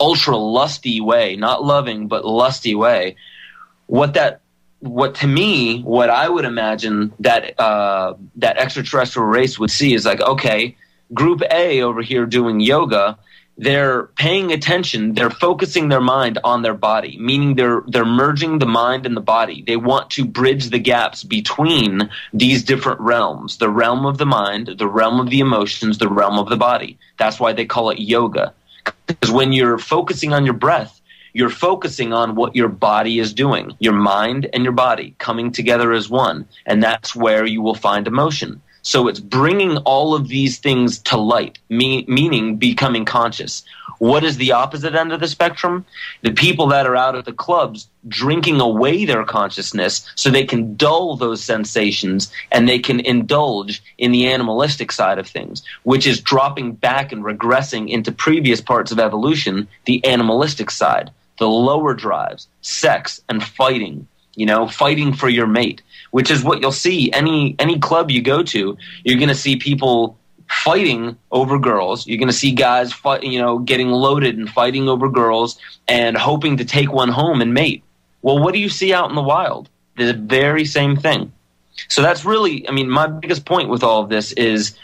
ultra lusty way, not loving but lusty way, what I would imagine that that extraterrestrial race would see is like, okay, group A over here doing yoga, they're paying attention, they're focusing their mind on their body, meaning they're merging the mind and the body. They want to bridge the gaps between these different realms, the realm of the mind, the realm of the emotions, the realm of the body. That's why they call it yoga. Because when you're focusing on your breath, you're focusing on what your body is doing, your mind and your body coming together as one, and that's where you will find emotion. So it's bringing all of these things to light, meaning becoming conscious. What is the opposite end of the spectrum? The people that are out at the clubs drinking away their consciousness so they can dull those sensations and they can indulge in the animalistic side of things, which is dropping back and regressing into previous parts of evolution, the animalistic side, the lower drives, sex and fighting, you know, fighting for your mate, which is what you'll see. Any club you go to, you're going to see people fighting over girls. You're going to see guys getting loaded and fighting over girls and hoping to take one home and mate. Well, what do you see out in the wild? The very same thing. So that's really, I mean, my biggest point with all of this is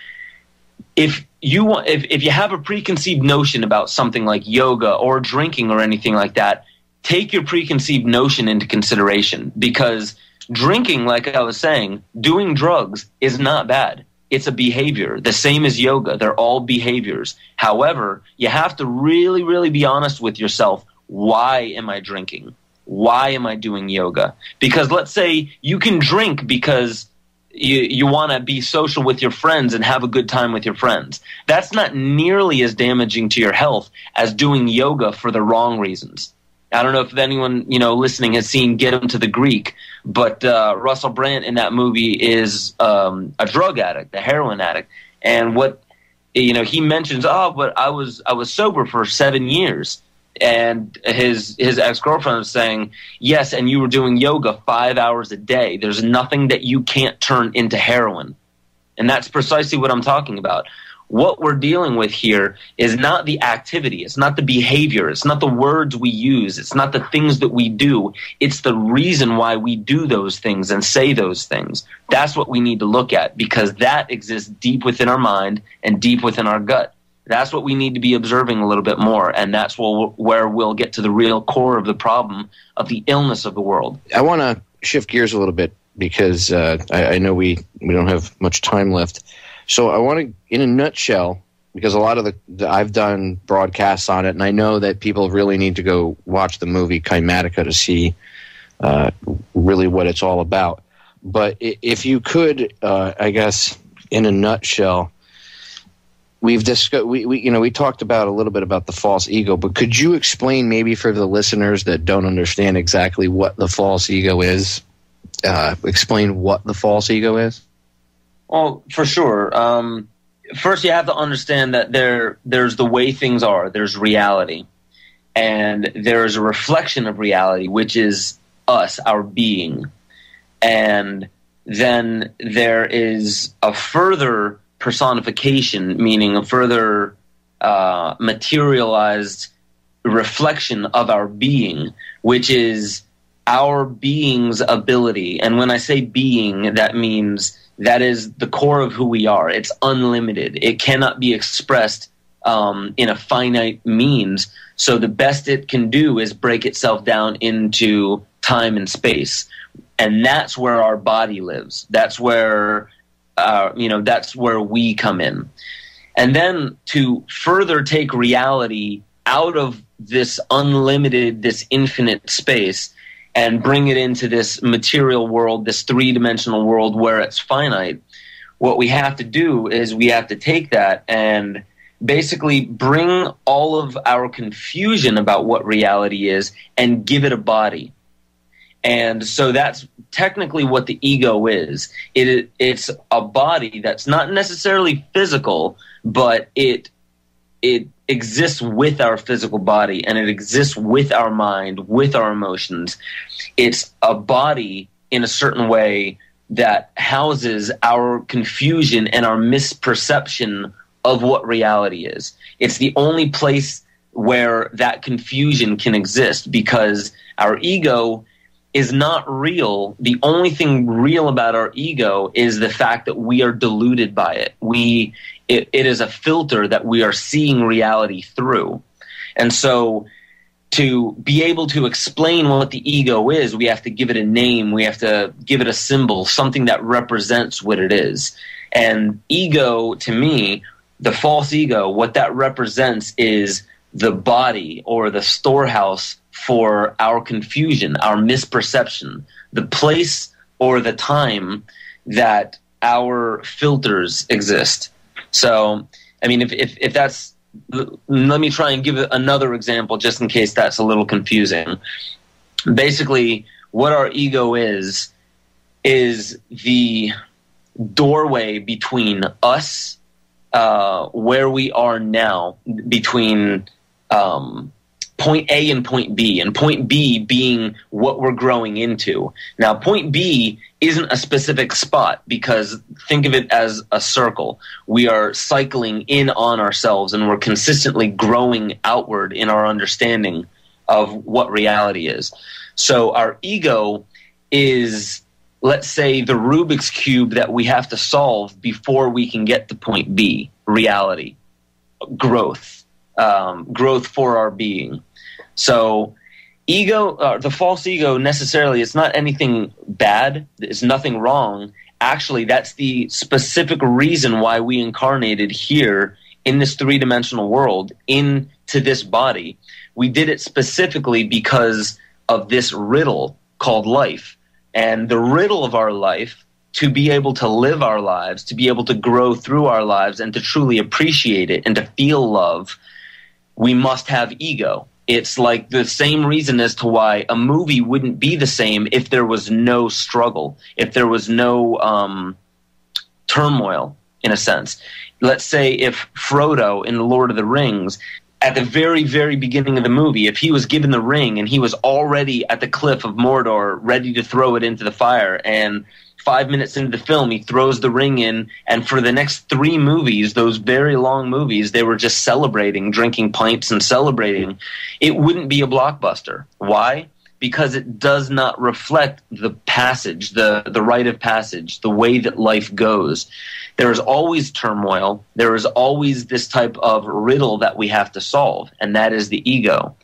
if you have a preconceived notion about something like yoga or drinking or anything like that, take your preconceived notion into consideration, because drinking, like I was saying, doing drugs is not bad. It's a behavior, the same as yoga. They're all behaviors. However, you have to really, really be honest with yourself. Why am I drinking? Why am I doing yoga? Because let's say you can drink because you want to be social with your friends and have a good time with your friends. That's not nearly as damaging to your health as doing yoga for the wrong reasons. I don't know if anyone, listening has seen Get 'Em to the Greek, but Russell Brand in that movie is a drug addict, a heroin addict. And what, he mentions, but I was sober for 7 years. And his ex-girlfriend was saying, yes, and you were doing yoga 5 hours a day. There's nothing that you can't turn into heroin. And that's precisely what I'm talking about. What we're dealing with here is not the activity. It's not the behavior. It's not the words we use. It's not the things that we do. It's the reason why we do those things and say those things. That's what we need to look at, because that exists deep within our mind and deep within our gut. That's what we need to be observing a little bit more, and that's where we'll get to the real core of the problem of the illness of the world. I want to shift gears a little bit because I know we don't have much time left. So I want to, in a nutshell, because a lot of I've done broadcasts on it, and I know that people really need to go watch the movie KYMATICA to see really what it's all about. But if you could, I guess, in a nutshell, we've discussed. We talked about a little bit about the false ego, but could you explain maybe for the listeners that don't understand exactly what the false ego is? Explain what the false ego is. Well, for sure. First, you have to understand that there's the way things are. There's reality, and there's a reflection of reality, which is us, our being. And then there is a further personification, meaning a further materialized reflection of our being, which is our being's ability. And when I say being, that means that is the core of who we are. It's unlimited. It cannot be expressed in a finite means. So the best it can do is break itself down into time and space. And that's where our body lives. That's where, that's where we come in. And then to further take reality out of this unlimited, this infinite space, and bring it into this material world, this three-dimensional world where it's finite, what we have to do is we have to take that and basically bring all of our confusion about what reality is and give it a body. And so that's technically what the ego is. It's a body that's not necessarily physical, but it exists with our physical body, and it exists with our mind, with our emotions. It's a body in a certain way that houses our confusion and our misperception of what reality is. It's the only place where that confusion can exist, because our ego is not real. The only thing real about our ego is the fact that we are deluded by it. It is a filter that we are seeing reality through. And so to be able to explain what the ego is, we have to give it a name, we have to give it a symbol, something that represents what it is. And ego, to me, the false ego, what that represents is the body or the storehouse for our confusion, our misperception, the place or the time that our filters exist. So, I mean, if that's, let me try and give another example just in case that's a little confusing. Basically, what our ego is the doorway between us, where we are now, between point A and point B, and point B being what we're growing into. Now, point B isn't a specific spot, because think of it as a circle. We are cycling in on ourselves, and we're consistently growing outward in our understanding of what reality is. So our ego is, let's say, the Rubik's Cube that we have to solve before we can get to point B, reality, growth for our being. So ego, the false ego, necessarily, it's not anything bad. It's nothing wrong. Actually, that's the specific reason why we incarnated here in this three-dimensional world, into this body. We did it specifically because of this riddle called life. And the riddle of our life, to be able to live our lives, to be able to grow through our lives, and to truly appreciate it and to feel love, we must have ego. It's like the same reason as to why a movie wouldn't be the same if there was no struggle, if there was no turmoil, in a sense. Let's say if Frodo in The Lord of the Rings, at the very, very beginning of the movie, if he was given the ring and he was already at the cliff of Mordor ready to throw it into the fire, and 5 minutes into the film, he throws the ring in, and for the next 3 movies, those very long movies, they were just celebrating, drinking pints and celebrating. It wouldn't be a blockbuster. Why? because it does not reflect the passage, the rite of passage, the way that life goes. There is always turmoil. There is always this type of riddle that we have to solve, and that is the ego.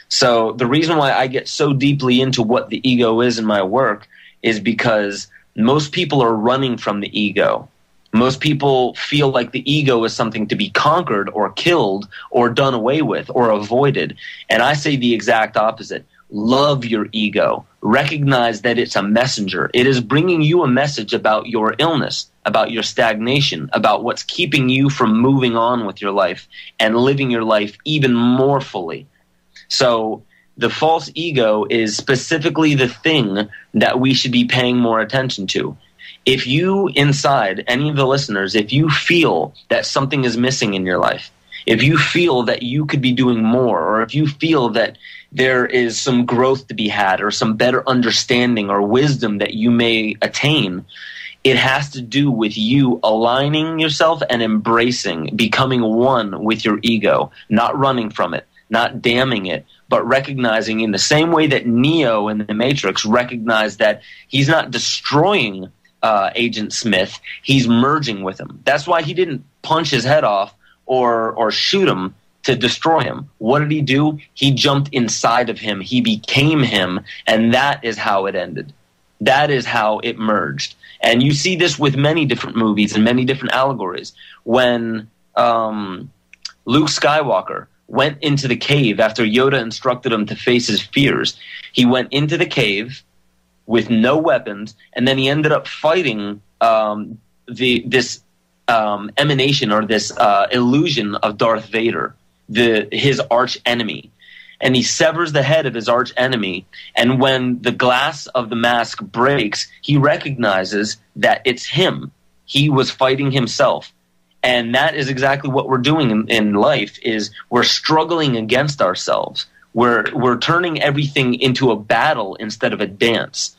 So the reason why I get so deeply into what the ego is in my work is because most people are running from the ego. Most people feel like the ego is something to be conquered or killed or done away with or avoided. And I say the exact opposite. Love your ego. Recognize that it's a messenger. It is bringing you a message about your illness, about your stagnation, about what's keeping you from moving on with your life and living your life even more fully. So the false ego is specifically the thing that we should be paying more attention to. If you inside, any of the listeners, if you feel that something is missing in your life, if you feel that you could be doing more, or if you feel that there is some growth to be had or some better understanding or wisdom that you may attain, it has to do with you aligning yourself and embracing, becoming one with your ego, not running from it, not damning it, but recognizing in the same way that Neo in the Matrix recognized that he's not destroying Agent Smith, he's merging with him. That's why he didn't punch his head off or shoot him to destroy him. What did he do? He jumped inside of him. He became him, and that is how it ended. That is how it merged. And you see this with many different movies and many different allegories. When Luke Skywalker went into the cave after Yoda instructed him to face his fears, he went into the cave with no weapons, and then he ended up fighting this emanation or this illusion of Darth Vader, his arch enemy. And he severs the head of his arch enemy, and when the glass of the mask breaks, he recognizes that it's him. He was fighting himself. And that is exactly what we're doing in life, is we're struggling against ourselves. We're turning everything into a battle instead of a dance.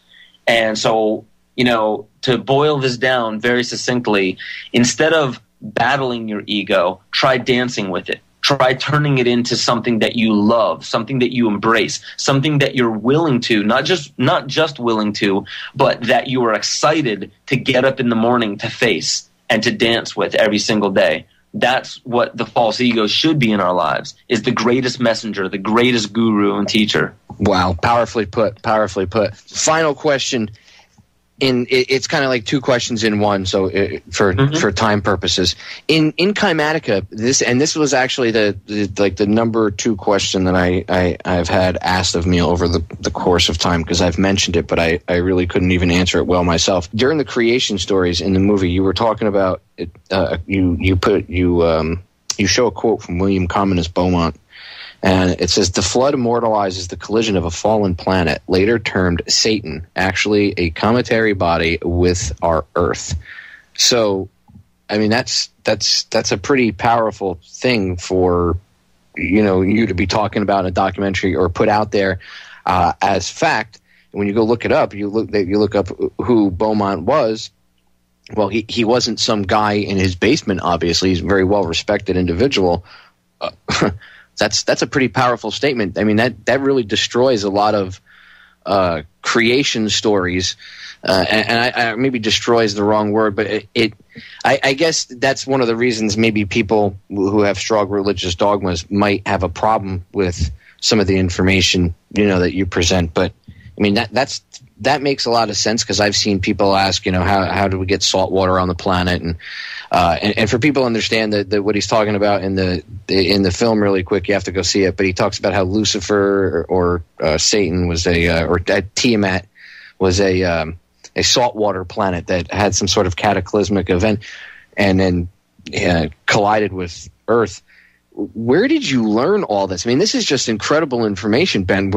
And so, to boil this down very succinctly, instead of battling your ego, try dancing with it. Try turning it into something that you love, something that you embrace, something that you're willing to, not just willing to, but that you are excited to get up in the morning to face and to dance with every single day. That's what the false ego should be in our lives, is the greatest messenger, the greatest guru and teacher. Wow, powerfully put, powerfully put. Final question. It's kind of like two questions in one, so for time purposes. In KYMATICA, this was actually the number 2 question that I've had asked of me over the course of time, because I've mentioned it, but I really couldn't even answer it well myself. During the creation stories in the movie, you were talking about it, you show a quote from William Commonwealth Beaumont. And it says, "The flood immortalizes the collision of a fallen planet, later termed Satan, actually a cometary body with our Earth." So, I mean, that's a pretty powerful thing for you to be talking about in a documentary or put out there as fact. When you go look it up, you look up who Beaumont was. Well, he wasn't some guy in his basement. Obviously, he's a very well respected individual. That's a pretty powerful statement. I mean, that really destroys a lot of creation stories, and I maybe destroys the wrong word, but I guess that's one of the reasons maybe people who have strong religious dogmas might have a problem with some of the information that you present. But I mean, that makes a lot of sense, because I've seen people ask, how do we get salt water on the planet, and for people to understand that what he's talking about in the film, really quick, you have to go see it. But he talks about how Lucifer or Satan was or Tiamat was a saltwater planet that had some sort of cataclysmic event and then collided with Earth. Where did you learn all this? I mean, this is just incredible information, Ben.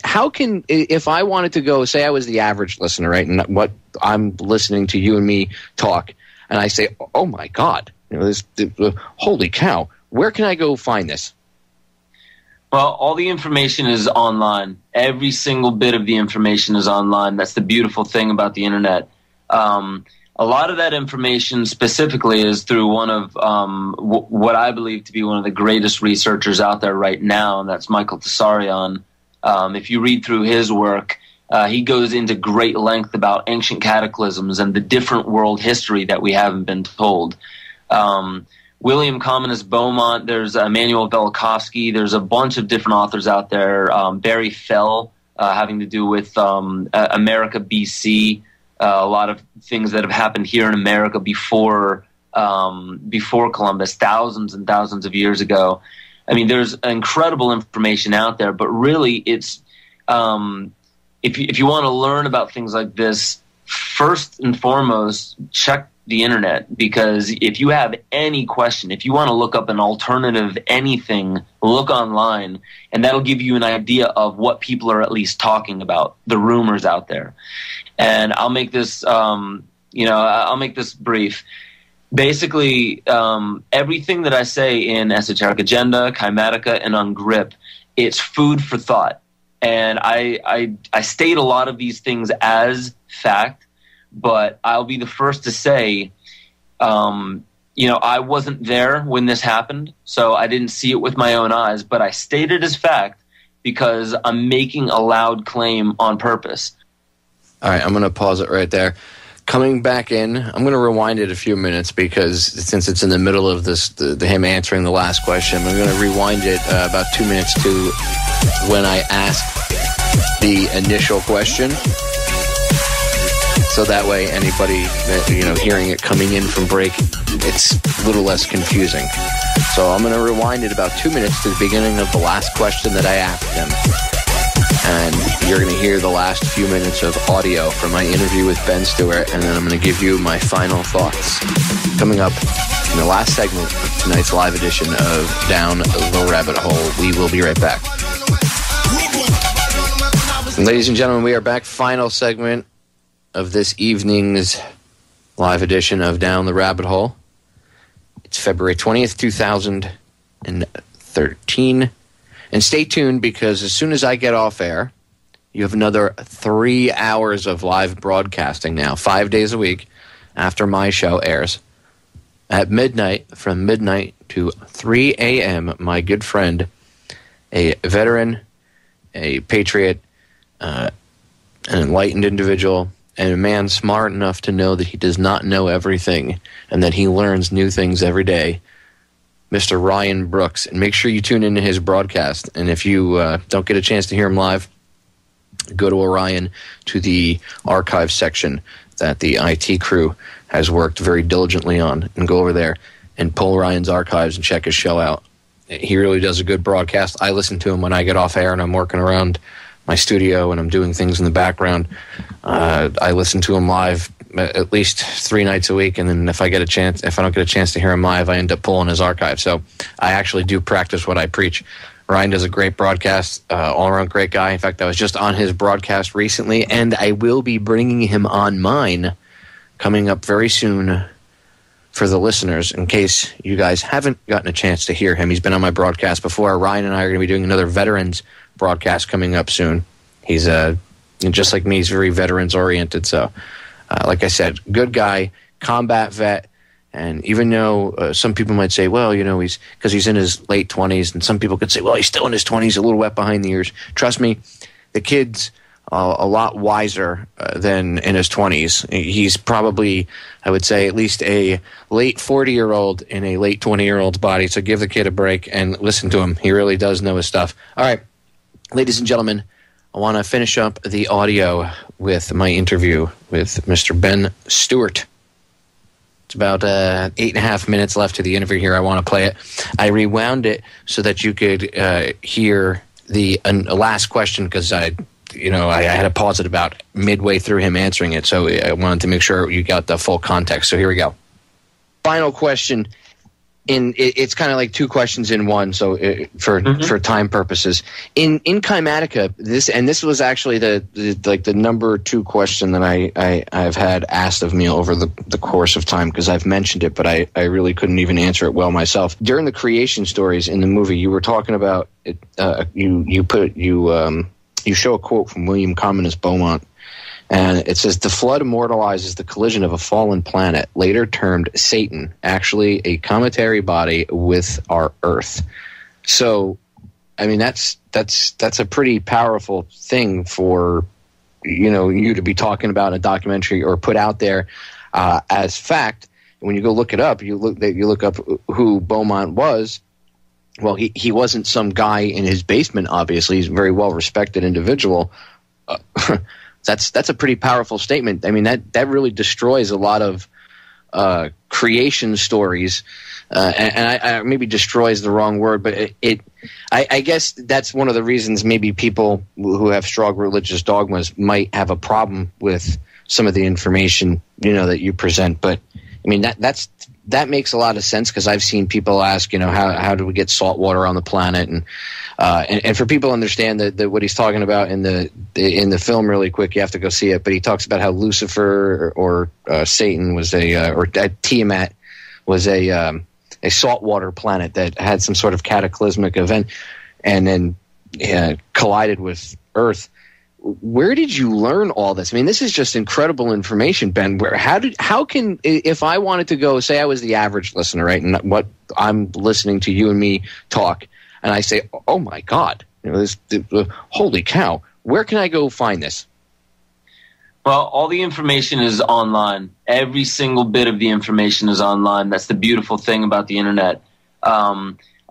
How can, if I wanted to go, say I was the average listener, right, and what I'm listening to you and me talk, and I say, oh my God, holy cow, where can I go find this? Well, all the information is online. Every single bit of the information is online. That's the beautiful thing about the internet. A lot of that information specifically is through one of what I believe to be one of the greatest researchers out there right now, and that's Michael Tsarion. If you read through his work, he goes into great length about ancient cataclysms and the different world history that we haven't been told. William Commonwealth Beaumont, there's Emanuel Velikovsky, there's a bunch of different authors out there. Barry Fell, having to do with America BC, a lot of things that have happened here in America before Columbus, thousands and thousands of years ago. I mean, there's incredible information out there, but really it's if you want to learn about things like this, first and foremost, check the internet, because if you have any question, if you want to look up an alternative anything, look online, and that'll give you an idea of what people are at least talking about, the rumors out there. And I'll make this, I'll make this brief. Basically, everything that I say in Esoteric Agenda, KYMATICA, and UNGRIP, it's food for thought. And I state a lot of these things as fact, but I'll be the first to say, I wasn't there when this happened, so I didn't see it with my own eyes, but I state it as fact because I'm making a loud claim on purpose. All right, I'm going to pause it right there. Coming back in, I'm going to rewind it a few minutes because since it's in the middle of this, him answering the last question, I'm going to rewind it about 2 minutes to when I asked the initial question. So that way, anybody hearing it coming in from break, it's a little less confusing. So I'm going to rewind it about 2 minutes to the beginning of the last question that I asked him. And you're going to hear the last few minutes of audio from my interview with Ben Stewart, and then I'm going to give you my final thoughts. Coming up in the last segment of tonight's live edition of Down the Rabbit Hole. We will be right back. Ladies and gentlemen, we are back. Final segment of this evening's live edition of Down the Rabbit Hole. It's February 20th, 2013. And stay tuned, because as soon as I get off air, you have another 3 hours of live broadcasting now, 5 days a week, after my show airs. At midnight, from midnight to 3 a.m., my good friend, a veteran, a patriot, an enlightened individual, and a man smart enough to know that he does not know everything and that he learns new things every day, Mr. Ryan Brooks. And make sure you tune into his broadcast. And if you don't get a chance to hear him live, go to Orion, to the archive section that the IT crew has worked very diligently on, and go over there and pull Ryan's archives and check his show out. He really does a good broadcast. I listen to him when I get off air and I'm working around my studio and I'm doing things in the background. I listen to him live at least 3 nights a week, and then if I don't get a chance to hear him live, I end up pulling his archive. So I actually do practice what I preach. Ryan does a great broadcast, all-around great guy. In fact, I was just on his broadcast recently, and I will be bringing him on mine coming up very soon for the listeners, in case you guys haven't gotten a chance to hear him. He's been on my broadcast before. Ryan and I are going to be doing another veterans broadcast coming up soon. He's just like me, he's very veterans-oriented, so... like I said, good guy, combat vet, and even though some people might say, well, he's because he's in his late 20s, and some people could say, well, he's still in his 20s, a little wet behind the ears. Trust me, the kid's a lot wiser than in his 20s. He's probably, I would say, at least a late 40-year-old in a late 20-year-old's body, so give the kid a break and listen to him. He really does know his stuff. All right, ladies and gentlemen, I want to finish up the audio with my interview with Mr. Ben Stewart. It's about 8.5 minutes left to the interview here. I want to play it. I rewound it so that you could hear the last question, because I had to pause it about midway through him answering it, so I wanted to make sure you got the full context. So here we go. Final question. It's kind of like 2 questions in one, so for time purposes. In KYMATICA, this was actually the number 2 question that I've had asked of me over the course of time, because I've mentioned it, but I really couldn't even answer it well myself. During the creation stories in the movie, you were talking about it. You show a quote from William Commonwealth Beaumont. And it says, the flood immortalizes the collision of a fallen planet, later termed Satan, actually a cometary body with our Earth. So I mean, that's a pretty powerful thing for, you to be talking about in a documentary or put out there as fact. When you go look it up, you look up who Beaumont was. Well, he wasn't some guy in his basement. Obviously, he's a very well respected individual. That's a pretty powerful statement. I mean, that really destroys a lot of creation stories, and I maybe destroys the wrong word, but I guess that's one of the reasons maybe people who have strong religious dogmas might have a problem with some of the information that you present. But I mean, that makes a lot of sense, because I've seen people ask, how do we get salt water on the planet, and for people to understand that what he's talking about in the film, really quick, you have to go see it. But he talks about how Lucifer or Satan was or Tiamat was a saltwater planet that had some sort of cataclysmic event and then collided with Earth. Where did you learn all this? I mean, this is just incredible information, Ben. How can, if I wanted to go, say I was the average listener, right, and what I'm listening to you and me talk, and I say, oh my God, holy cow, where can I go find this? Well, all the information is online. Every single bit of the information is online. That's the beautiful thing about the internet.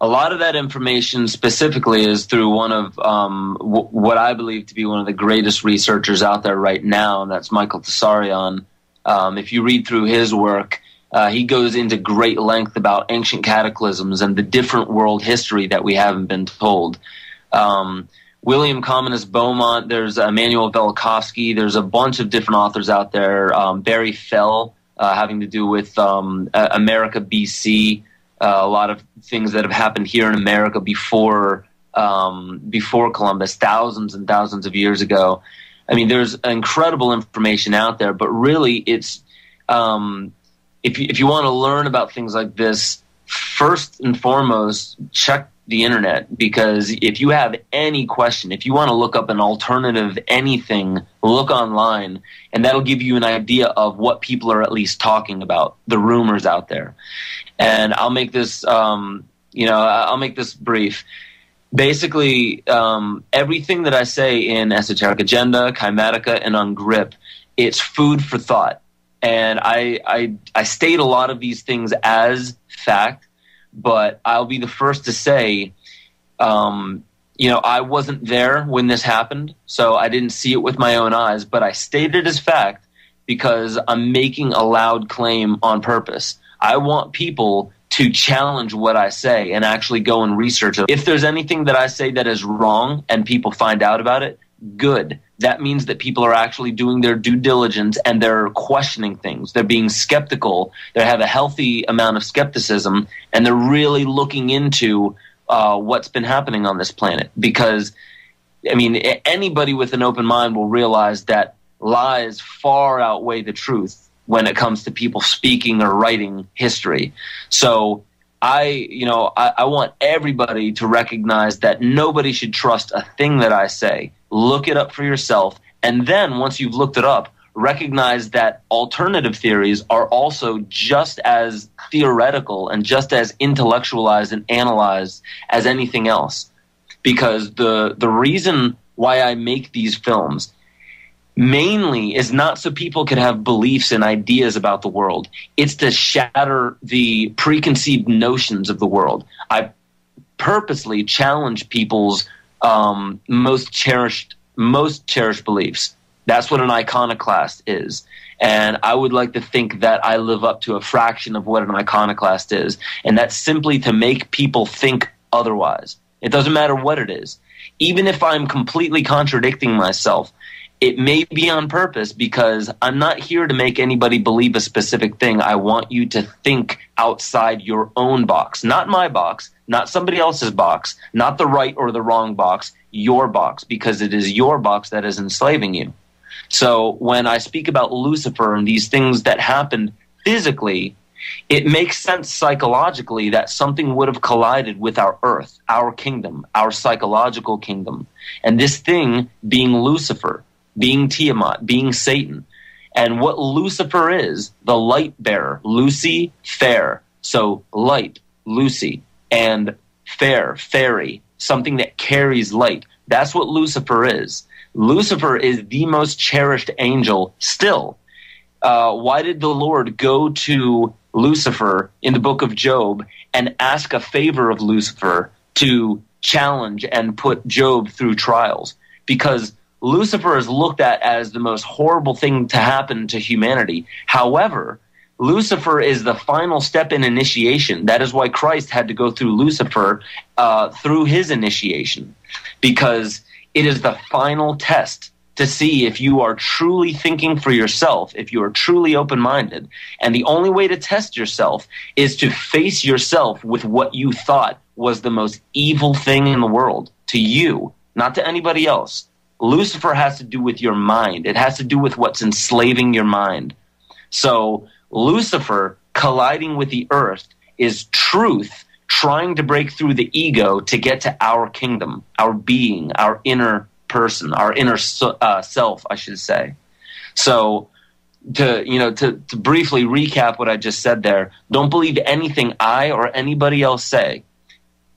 A lot of that information specifically is through one of what I believe to be one of the greatest researchers out there right now, and that's Michael Tsarion. If you read through his work, he goes into great length about ancient cataclysms and the different world history that we haven't been told. William Commonus Beaumont, there's Emanuel Velikovsky, there's a bunch of different authors out there. Barry Fell, having to do with America BC, a lot of things that have happened here in America before Columbus, thousands and thousands of years ago. I mean, there's incredible information out there, but really it's if you want to learn about things like this, first and foremost, check the internet, because if you have any question, if you want to look up an alternative anything, look online, and that'll give you an idea of what people are at least talking about, the rumors out there. And I'll make this, I'll make this brief. Basically, everything that I say in Esoteric Agenda, KYMATICA, and UNGRIP, it's food for thought. And I state a lot of these things as fact, but I'll be the first to say, I wasn't there when this happened, so I didn't see it with my own eyes, but I state it as fact because I'm making a loud claim on purpose. I want people to challenge what I say and actually go and research it. If there's anything that I say that is wrong and people find out about it, good. That means that people are actually doing their due diligence and they're questioning things. They're being skeptical. They have a healthy amount of skepticism, and they're really looking into what's been happening on this planet. Because, I mean, anybody with an open mind will realize that lies far outweigh the truth when it comes to people speaking or writing history. So I want everybody to recognize that nobody should trust a thing that I say. Look it up for yourself, and then once you've looked it up, recognize that alternative theories are also just as theoretical and just as intellectualized and analyzed as anything else. Because the reason why I make these films mainly is not so people can have beliefs and ideas about the world. It's to shatter the preconceived notions of the world. I purposely challenge people's most cherished beliefs. That's what an iconoclast is. And I would like to think that I live up to a fraction of what an iconoclast is. And that's simply to make people think otherwise. It doesn't matter what it is. Even if I'm completely contradicting myself, it may be on purpose, because I'm not here to make anybody believe a specific thing. I want you to think outside your own box, not my box, not somebody else's box, not the right or the wrong box, your box, because it is your box that is enslaving you. So when I speak about Lucifer and these things that happened physically, it makes sense psychologically that something would have collided with our earth, our kingdom, our psychological kingdom. And this thing being Lucifer, being Tiamat, being Satan. And what Lucifer is, the light bearer, Lucy, fair. So light, Lucy, and fair, fairy, something that carries light. That's what Lucifer is. Lucifer is the most cherished angel still. Why did the Lord go to Lucifer in the book of Job and ask a favor of Lucifer to challenge and put Job through trials? Because Lucifer is looked at as the most horrible thing to happen to humanity. However, Lucifer is the final step in initiation. That is why Christ had to go through Lucifer through his initiation, because it is the final test to see if you are truly thinking for yourself, if you are truly open-minded. And the only way to test yourself is to face yourself with what you thought was the most evil thing in the world, to you, not to anybody else. Lucifer has to do with your mind. It has to do with what's enslaving your mind. So Lucifer colliding with the earth is truth trying to break through the ego to get to our kingdom, our being, our inner person, our inner self, I should say. So to briefly recap what I just said there, don't believe anything I or anybody else say.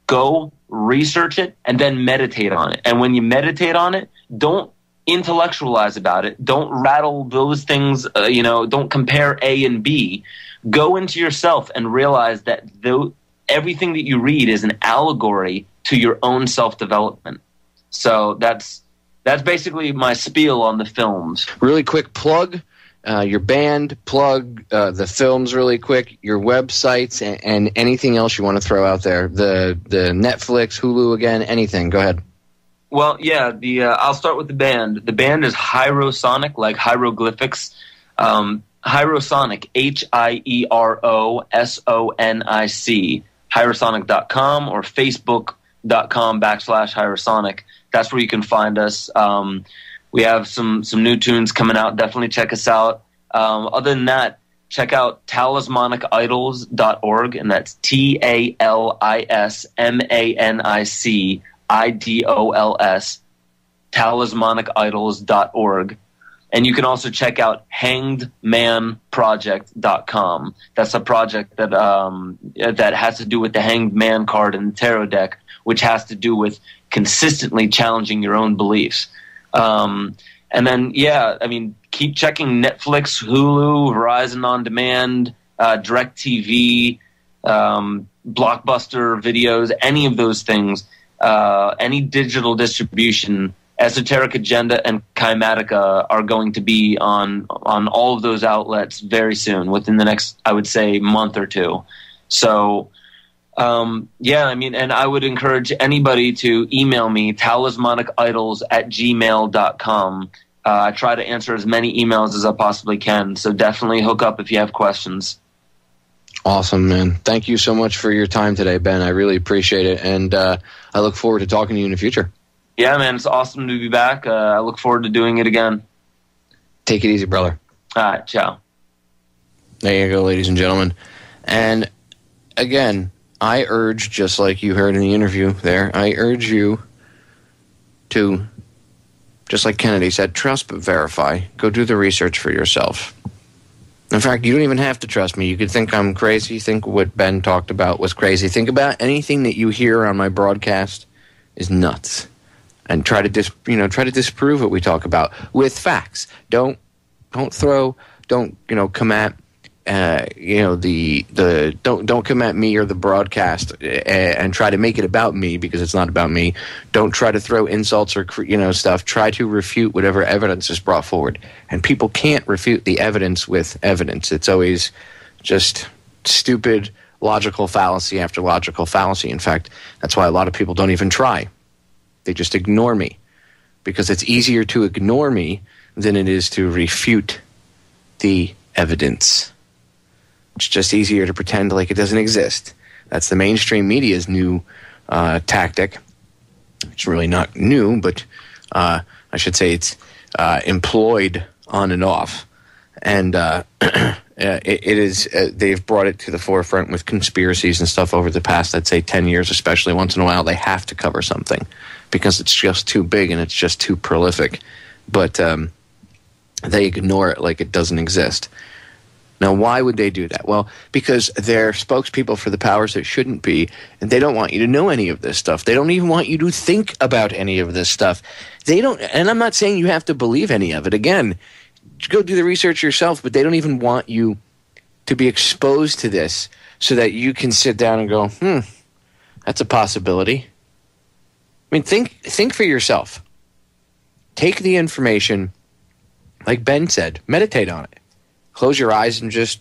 Go research it and then meditate on it. And when you meditate on it, don't intellectualize about it. Don't rattle those things, don't compare A and B. Go into yourself and realize that everything that you read is an allegory to your own self-development. So that's basically my spiel on the films. Really quick plug. Your band, plug the films really quick, your websites, and anything else you want to throw out there. The Netflix, Hulu again, anything. Go ahead. Well, yeah, I'll start with the band. The band is Hierosonic, like hieroglyphics. Hierosonic, HIEROSONIC, hierosonic.com or facebook.com/Hierosonic. That's where you can find us. We have some new tunes coming out. Definitely check us out. Other than that, check out talismanicIdols.org, and that's TALISMANICIDOLS, talismanicIdols.org. And you can also check out hangedmanproject.com. That's a project that has to do with the Hanged Man card in the tarot deck, which has to do with consistently challenging your own beliefs. And then, keep checking Netflix, Hulu, Verizon On Demand, DirecTV, Blockbuster videos, any of those things, any digital distribution. Esoteric Agenda and KYMATICA are going to be on all of those outlets very soon, within the next, I would say, month or two. So, and I would encourage anybody to email me, talismanicidols@gmail.com. I try to answer as many emails as I possibly can, so definitely hook up if you have questions. Awesome, man. Thank you so much for your time today, Ben. I really appreciate it, and I look forward to talking to you in the future. Yeah, man, it's awesome to be back. I look forward to doing it again. Take it easy, brother. All right, ciao. There you go, ladies and gentlemen. And again, I urge, just like you heard in the interview there, I urge you to, just like Kennedy said, trust but verify. Go do the research for yourself. In fact, you don't even have to trust me. You could think I'm crazy, think what Ben talked about was crazy. Think about anything that you hear on my broadcast is nuts. And try to disprove what we talk about with facts. Don't come at don't come at me or the broadcast and try to make it about me, because it's not about me. Don't try to throw insults or stuff. Try to refute whatever evidence is brought forward. And people can't refute the evidence with evidence. It's always just stupid logical fallacy after logical fallacy. In fact, that's why a lot of people don't even try. They just ignore me, because it's easier to ignore me than it is to refute the evidence. It's just easier to pretend like it doesn't exist. That's the mainstream media's new tactic. It's really not new, but I should say it's employed on and off. And it is. They've brought it to the forefront with conspiracies and stuff over the past, I'd say, 10 years, especially. Once in a while, they have to cover something because it's just too big and it's just too prolific. But they ignore it like it doesn't exist. Now, why would they do that? Well, because they're spokespeople for the powers that shouldn't be, and they don't want you to know any of this stuff. They don't even want you to think about any of this stuff. They don't, and I'm not saying you have to believe any of it. Again, go do the research yourself, but they don't even want you to be exposed to this so that you can sit down and go, that's a possibility. I mean, think for yourself. Take the information, like Ben said, meditate on it. Close your eyes and just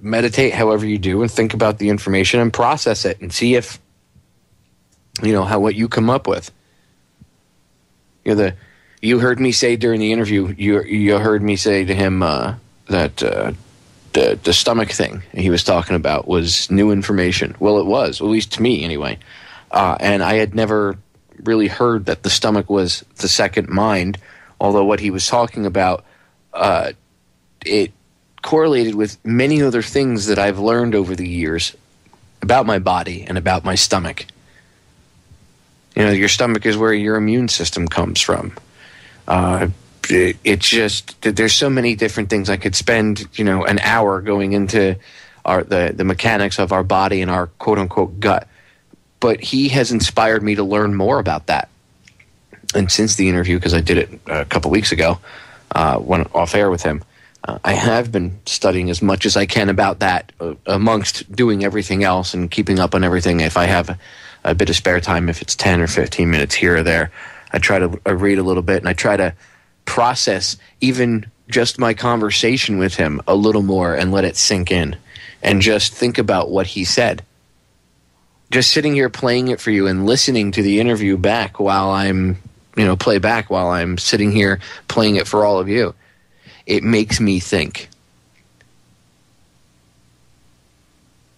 meditate however you do and think about the information and process it and see if, what you come up with. You heard me say during the interview, you heard me say to him that the stomach thing he was talking about was new information. Well, it was, at least to me anyway. And I had never really heard that the stomach was the second mind, although what he was talking about, it correlated with many other things that I've learned over the years about my body and about my stomach. Your stomach is where your immune system comes from. It's just, there's so many different things. I could spend, an hour going into the mechanics of our body and our quote-unquote gut. But he has inspired me to learn more about that. And since the interview, because I did it a couple weeks ago, went off air with him, I have been studying as much as I can about that amongst doing everything else and keeping up on everything. If I have a bit of spare time, if it's 10 or 15 minutes here or there, I try to read a little bit, and I try to process even just my conversation with him a little more and let it sink in and just think about what he said. Just sitting here playing it for you and listening to the interview back while I'm, play back while I'm sitting here playing it for all of you. It makes me think.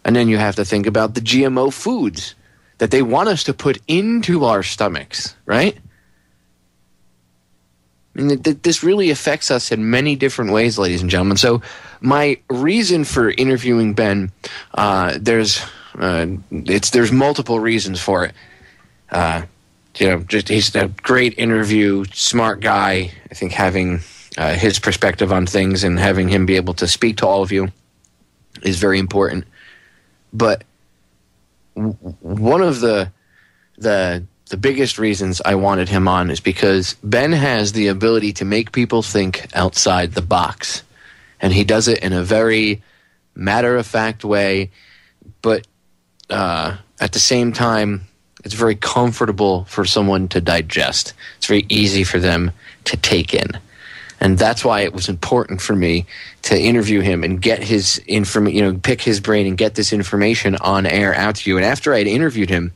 And then you have to think about the GMO foods that they want us to put into our stomachs, right? I mean, this really affects us in many different ways, ladies and gentlemen. So my reason for interviewing Ben, there's multiple reasons for it. He's a great interview, smart guy. I think having his perspective on things and having him be able to speak to all of you is very important. But one of the biggest reasons I wanted him on is because Ben has the ability to make people think outside the box. And he does it in a very matter-of-fact way, but at the same time, it's very comfortable for someone to digest. It's very easy for them to take in. And that's why it was important for me to interview him and get his pick his brain and get this information on air out to you. And after I had interviewed him,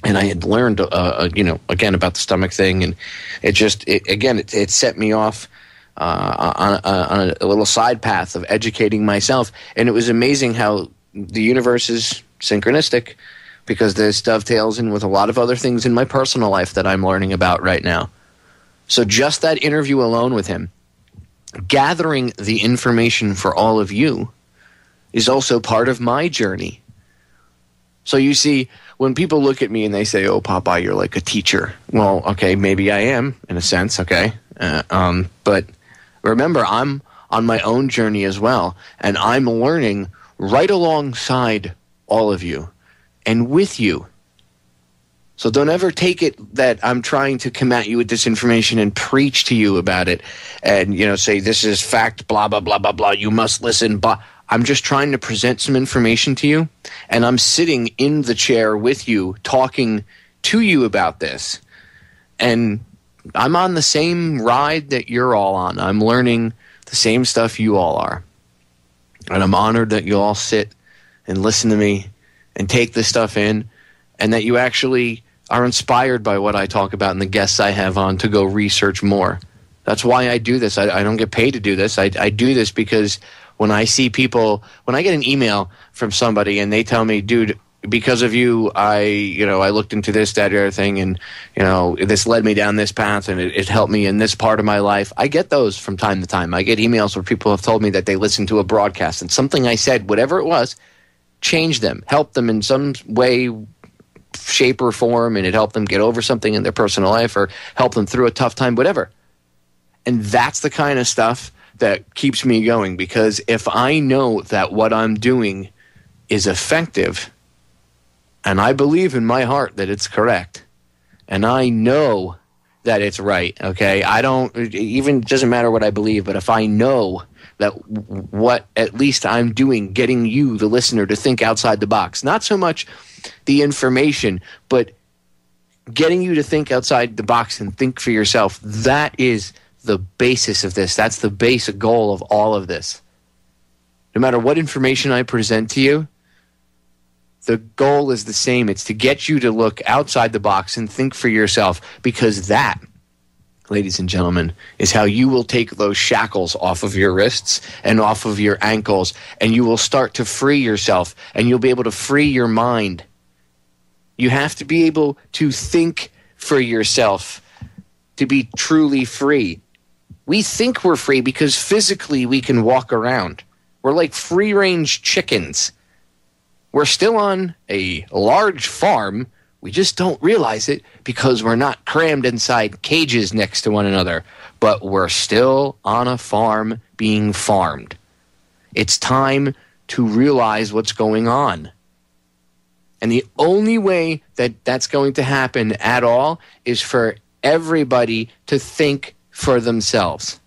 and I had learned, again about the stomach thing, and it set me off on a little side path of educating myself. And it was amazing how the universe is synchronistic, because this dovetails in with a lot of other things in my personal life that I'm learning about right now. So just that interview alone with him, gathering the information for all of you, is also part of my journey. So you see, when people look at me and they say, "Oh, Popeye, you're like a teacher." Well, okay, maybe I am in a sense, okay? But remember, I'm on my own journey as well, and I'm learning right alongside all of you and with you. So don't ever take it that I'm trying to come at you with this information and preach to you about it and, say this is fact, blah, blah, blah, blah, blah, you must listen, blah. I'm just trying to present some information to you, and I'm sitting in the chair with you talking to you about this. And I'm on the same ride that you're all on. I'm learning the same stuff you all are. And I'm honored that you all sit and listen to me and take this stuff in, and that you actually are inspired by what I talk about and the guests I have on to go research more. That's why I do this. I don't get paid to do this. I do this because when I see people, when I get an email from somebody and they tell me, "Dude, because of you, I looked into this, that, other thing, and, this led me down this path, and it helped me in this part of my life." I get those from time to time. I get emails where people have told me that they listened to a broadcast and something I said, whatever it was, changed them, helped them in some way, shape, or form, and it helped them get over something in their personal life or help them through a tough time, whatever. And that's the kind of stuff that keeps me going, because if I know that what I'm doing is effective, and I believe in my heart that it's correct, and I know that it's right, okay? I don't, even doesn't matter what I believe, but if I know that what at least I'm doing, getting you, the listener, to think outside the box, not so much the information, but getting you to think outside the box and think for yourself, that is the basis of this. That's the basic goal of all of this. No matter what information I present to you, the goal is the same. It's to get you to look outside the box and think for yourself, because that, ladies and gentlemen, is how you will take those shackles off of your wrists and off of your ankles, and you will start to free yourself, and you'll be able to free your mind. You have to be able to think for yourself to be truly free. We think we're free because physically we can walk around. We're like free-range chickens. We're still on a large farm. We just don't realize it because we're not crammed inside cages next to one another. But we're still on a farm being farmed. It's time to realize what's going on. And the only way that that's going to happen at all is for everybody to think for themselves.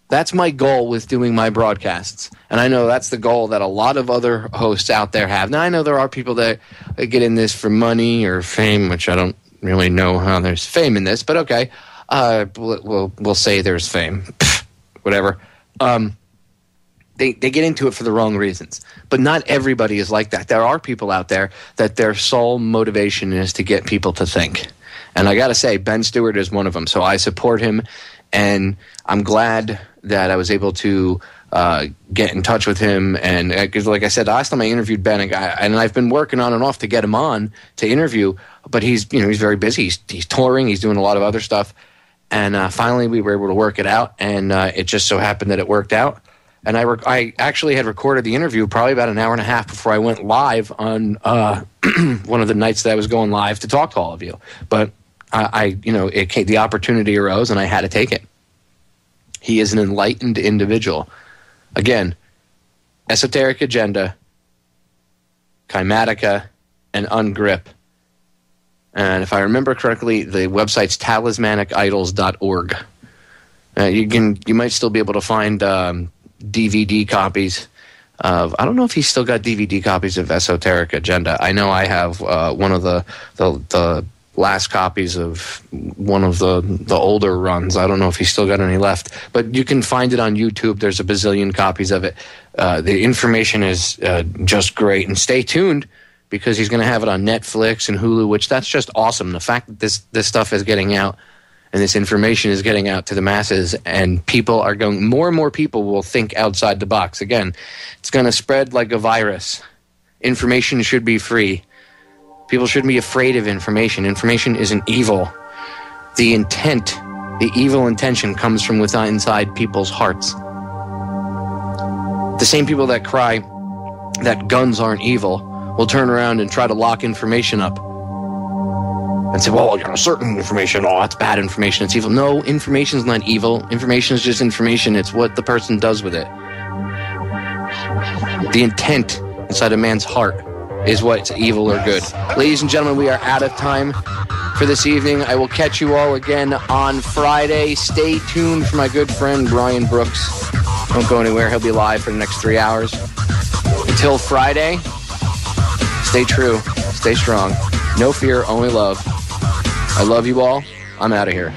That's my goal with doing my broadcasts. And I know that's the goal that a lot of other hosts out there have. Now, I know there are people that get in this for money or fame, which I don't really know how there's fame in this, but okay. We'll say there's fame. Whatever. They get into it for the wrong reasons. But not everybody is like that. There are people out there that their sole motivation is to get people to think. And I got to say, Ben Stewart is one of them. So I support him, and I'm glad that I was able to get in touch with him. And because, like I said, the last time I interviewed Ben, and I've been working on and off to get him on to interview, but he's very busy. He's touring. He's doing a lot of other stuff. And finally, we were able to work it out, and it just so happened that it worked out. And I actually had recorded the interview probably about an hour and a half before I went live on one of the nights that I was going live to talk to all of you. But the opportunity arose, and I had to take it. He is an enlightened individual. Again, Esoteric Agenda, KYMATICA, and UNGRIP. And if I remember correctly, the website's talismanicIdols.org. You might still be able to find DVD copies of, I don't know if he's still got DVD copies of Esoteric Agenda. I know I have one of the last copies of one of the older runs. I don't know if he's still got any left, but you can find it on YouTube. There's a bazillion copies of it. The information is just great, and stay tuned because he's going to have it on Netflix and Hulu, which that's just awesome. The fact that this stuff is getting out and this information is getting out to the masses, and people are going, more and more people will think outside the box. Again, it's going to spread like a virus. Information should be free. People shouldn't be afraid of information. Information isn't evil. The intent, the evil intention comes from within inside people's hearts. The same people that cry that guns aren't evil will turn around and try to lock information up and say, well, certain information, that's bad information, it's evil. No, information's not evil. Information is just information. It's what the person does with it. The intent inside a man's heart is what's evil or good. Ladies and gentlemen, we are out of time for this evening. I will catch you all again on Friday. Stay tuned for my good friend Brian Brooks. Don't go anywhere. He'll be live for the next 3 hours. Until Friday, stay true, stay strong. No fear, only love. I love you all. I'm out of here.